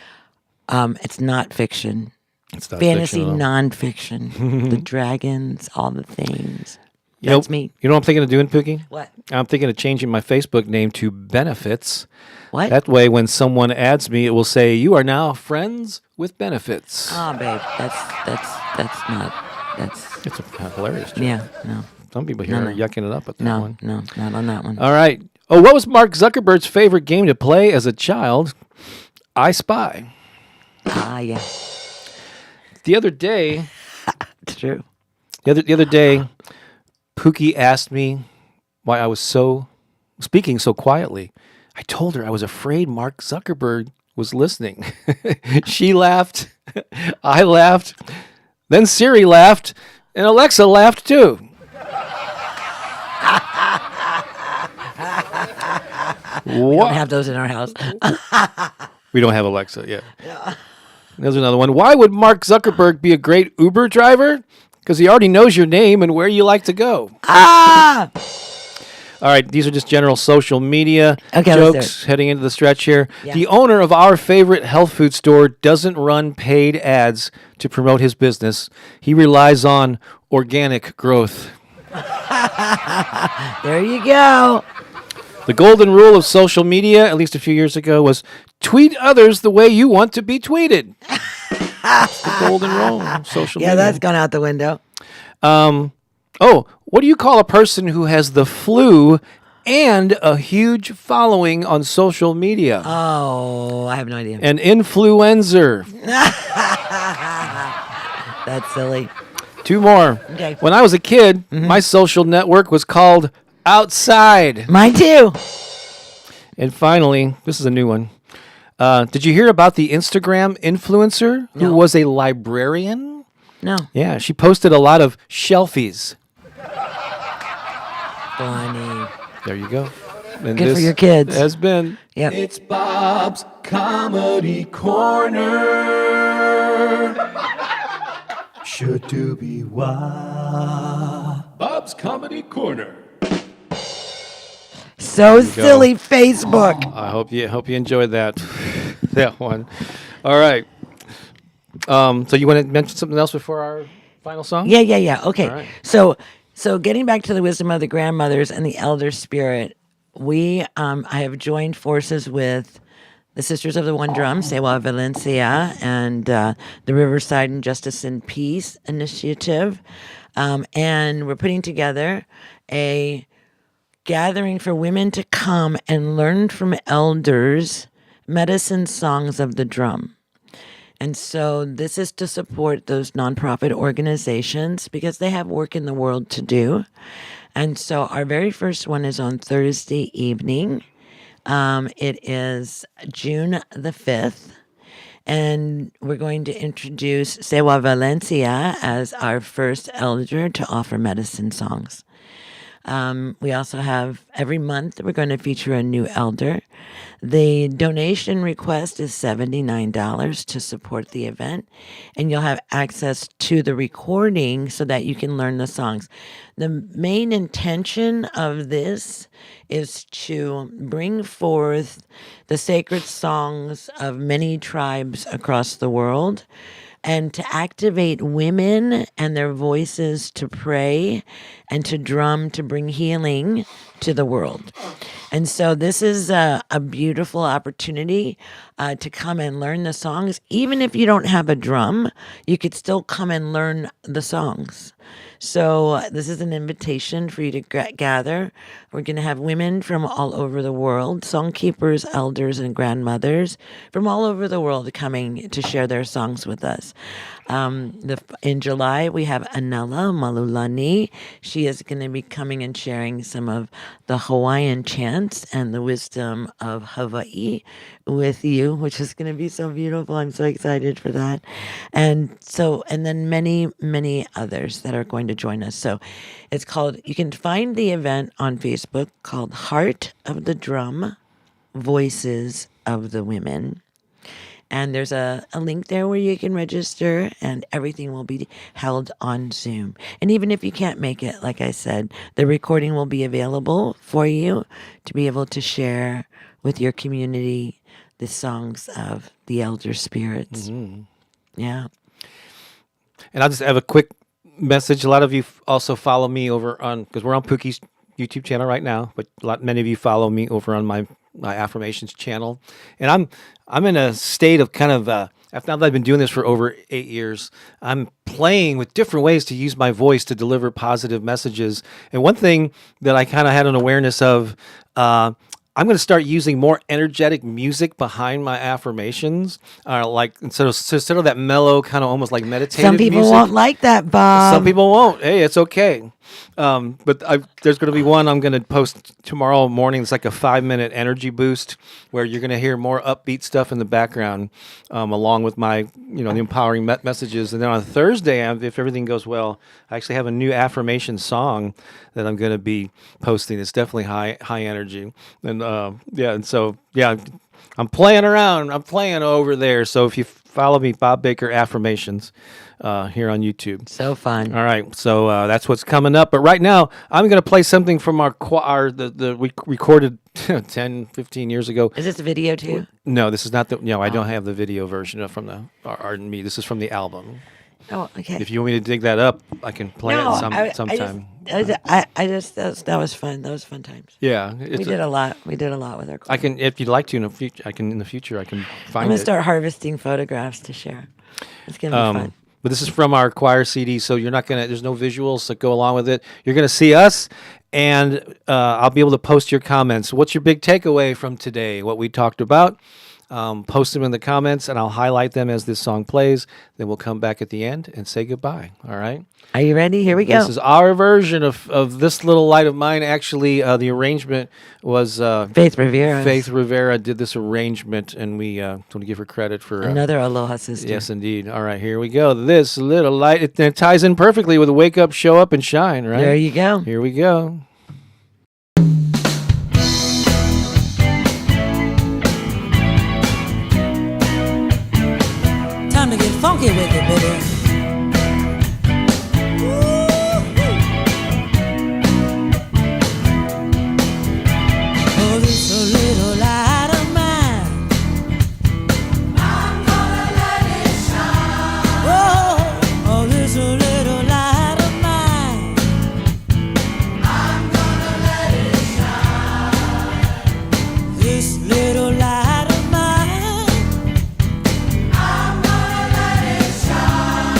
It's not fiction. It's not Fantasy, fiction at all. non-fiction. The dragons, all the things. That's me. You know what I'm thinking of doing, Pookie? What? I'm thinking of changing my Facebook name to Benefits. What? That way, when someone adds me, it will say, "You are now friends with benefits." Oh, babe, that's not. That's It's a hilarious joke. yeah. No, Some people here No, are no. yucking it up at that no, one. no, not on that one. All right. Oh, what was Mark Zuckerberg's favorite game to play as a child? I Spy. Yeah, The other day, it's true. the other day, Pookie asked me why I was speaking so quietly. I told her I was afraid Mark Zuckerberg was listening. She laughed. I laughed. Then Siri laughed, and Alexa laughed too. We don't have those in our house. We don't have Alexa yet. There's another one. Why would Mark Zuckerberg be a great Uber driver? Because he already knows your name and where you like to go. Ah! All right, these are just general social media Okay, let's do jokes heading into the stretch here. Yeah. The owner of our favorite health food store doesn't run paid ads to promote his business. He relies on organic growth. There you go. The golden rule of social media, at least a few years ago, was tweet others the way you want to be tweeted. It's the golden rule of social Yeah, media. that's gone out the window. Oh, what do you call a person who has the flu and a huge following on social media? Oh, I have no idea. An influencer. That's silly. Two more. Okay. When I was a kid, my social network was called Outside. Mine too. And finally, this is a new one. Did you hear about the Instagram influencer who No. was a librarian? No. Yeah, she posted a lot of shelfies. Funny. There you go. And Good for this your kids. Has been. Yep. It's Bob's Comedy Corner. Should do be why. Bob's Comedy Corner. So silly, Facebook. I hope you enjoyed that that one. All right. So you want to mention something else before our final song? Yeah. Okay. All right. So getting back to the wisdom of the grandmothers and the elder spirit, I have joined forces with the Sisters of the One Drum, Sewa Valencia, and the Riverside and Justice and Peace Initiative, and we're putting together a gathering for women to come and learn from elders medicine songs of the drum. And so this is to support those nonprofit organizations because they have work in the world to do. And so our very first one is on Thursday evening. It is June the 5th. And we're going to introduce Sewa Valencia as our first elder to offer medicine songs. We also have every month we're going to feature a new elder. The donation request is $79 to support the event, and you'll have access to the recording so that you can learn the songs. The main intention of this is to bring forth the sacred songs of many tribes across the world and to activate women and their voices to pray and to drum to bring healing to the world. And so this is a beautiful opportunity to come and learn the songs. Even if you don't have a drum, you could still come and learn the songs. So this is an invitation for you to gather. We're going to have women from all over the world, songkeepers, elders, and grandmothers from all over the world coming to share their songs with us. In July, we have Anela Malulani. She is going to be coming and sharing some of the Hawaiian chants and the wisdom of Hawaii with you, which is going to be so beautiful. I'm so excited for that. And then many, many others that are going to join us. So it's called, you can find the event on Facebook called Heart of the Drum, Voices of the Women. And there's a link there where you can register, and everything will be held on Zoom. And even if you can't make it, like I said, the recording will be available for you to be able to share with your community the songs of the elder spirits. Yeah. And I'll just have a quick message. A lot of you also follow me over on, because we're on Pooki's YouTube channel right now, but many of you follow me over on my Affirmations channel. And I'm in a state of kind of, now that I've been doing this for over 8 years, I'm playing with different ways to use my voice to deliver positive messages. And one thing that I kind of had an awareness of, I'm going to start using more energetic music behind my affirmations, like instead of that mellow kind of almost like meditative Some people music. won't like that, Bob. Some people won't. Hey, it's okay. But there's going to be one I'm going to post tomorrow morning. It's like a 5-minute energy boost where you're going to hear more upbeat stuff in the background, along with my, the empowering messages. And then on Thursday, if everything goes well, I actually have a new affirmation song that I'm going to be posting. It's definitely high energy. And I'm playing around. I'm playing over there. So if you follow me, Bob Baker Affirmations, here on YouTube. So fun. All right, so that's what's coming up. But right now, I'm going to play something from we recorded 10, 15 years ago. Is this a video too? No, this is not I don't have the video version from the Art and Me. This is from the album. Oh, okay. If you want me to dig that up, I can play it sometime. That was fun. That was fun times. Yeah, We did a lot with our I can, if you'd like to, in the future, I can find I'm gonna it. start harvesting photographs to share. It's gonna be fun. But this is from our choir CD, so you're not there's no visuals that go along with it. You're gonna see us, and I'll be able to post your comments. What's your big takeaway from today? What we talked about? Post them in the comments, and I'll highlight them as this song plays. Then we'll come back at the end and say goodbye. All right? Are you ready? Here we go. This is our version of This Little Light of Mine. Actually, the arrangement was Faith Rivera. Faith Rivera did this arrangement, and we want to give her credit for Another Aloha sister. Yes, indeed. All right, here we go. This little light. It ties in perfectly with Wake Up, Show Up, and Shine, right? There you go. Here we go. Time to get funky with it, baby. Oh, this a little light of mine, I'm gonna let it shine. Oh, this a little light of mine, I'm gonna let it shine. This little light of mine, I'm gonna let it shine.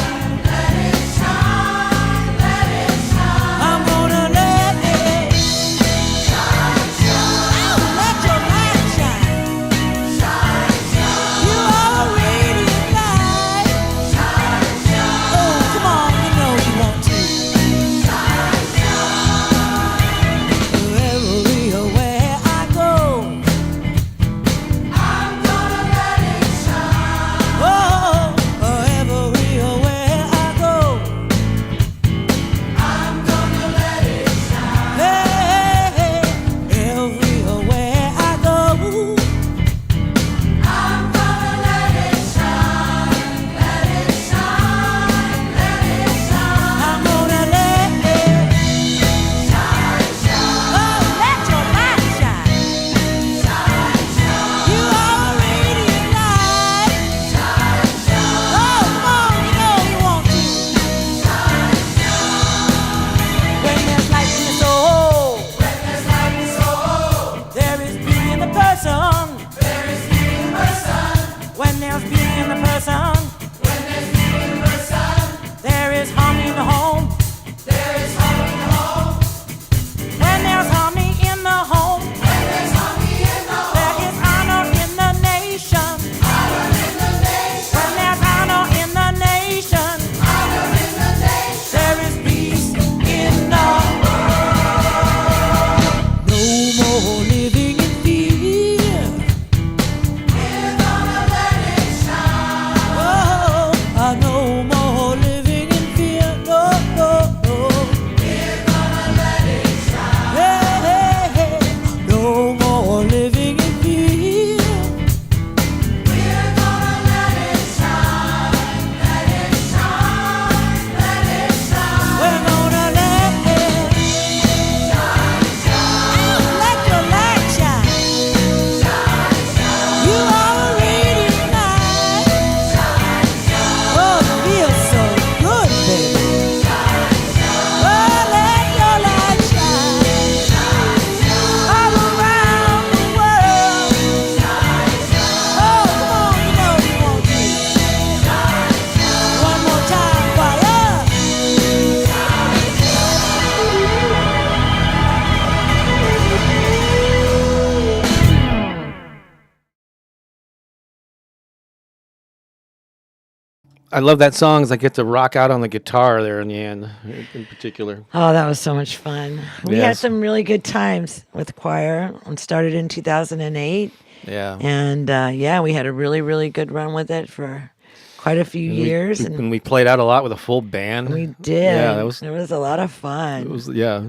I love that song. 'Cause I get to rock out on the guitar there in the end, in particular. Oh, that was so much fun. We had Yes. some really good times with the choir. It started in 2008. Yeah. And yeah, we had a really, really good run with it for quite a few years. And we played out a lot with a full band. we did. Yeah, It was a lot of fun. it was yeah.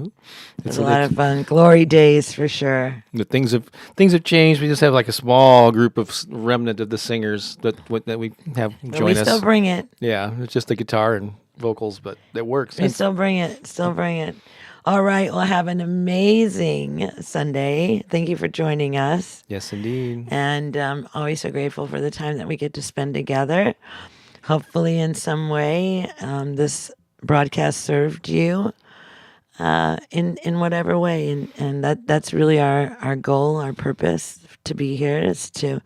It was a lot of fun. Glory days for sure. The things have changed. We just have like a small group of remnant of the singers that we have But join we us. still bring it. Yeah, it's just the guitar and vocals, but it works. We still bring it. Still bring it. All right. Well, have an amazing Sunday. Thank you for joining us. Yes, indeed. And I'm always so grateful for the time that we get to spend together. Hopefully, in some way, this broadcast served you in whatever way. And that's really our goal, our purpose to be here is to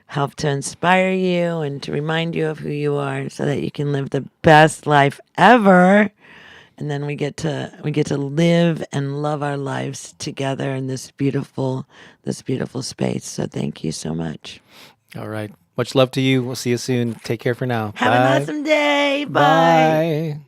help to inspire you and to remind you of who you are so that you can live the best life ever. And then we get to live and love our lives together in this beautiful space. So thank you so much. All right. Much love to you. We'll see you soon. Take care for now. Have Bye. an awesome day. Bye. Bye.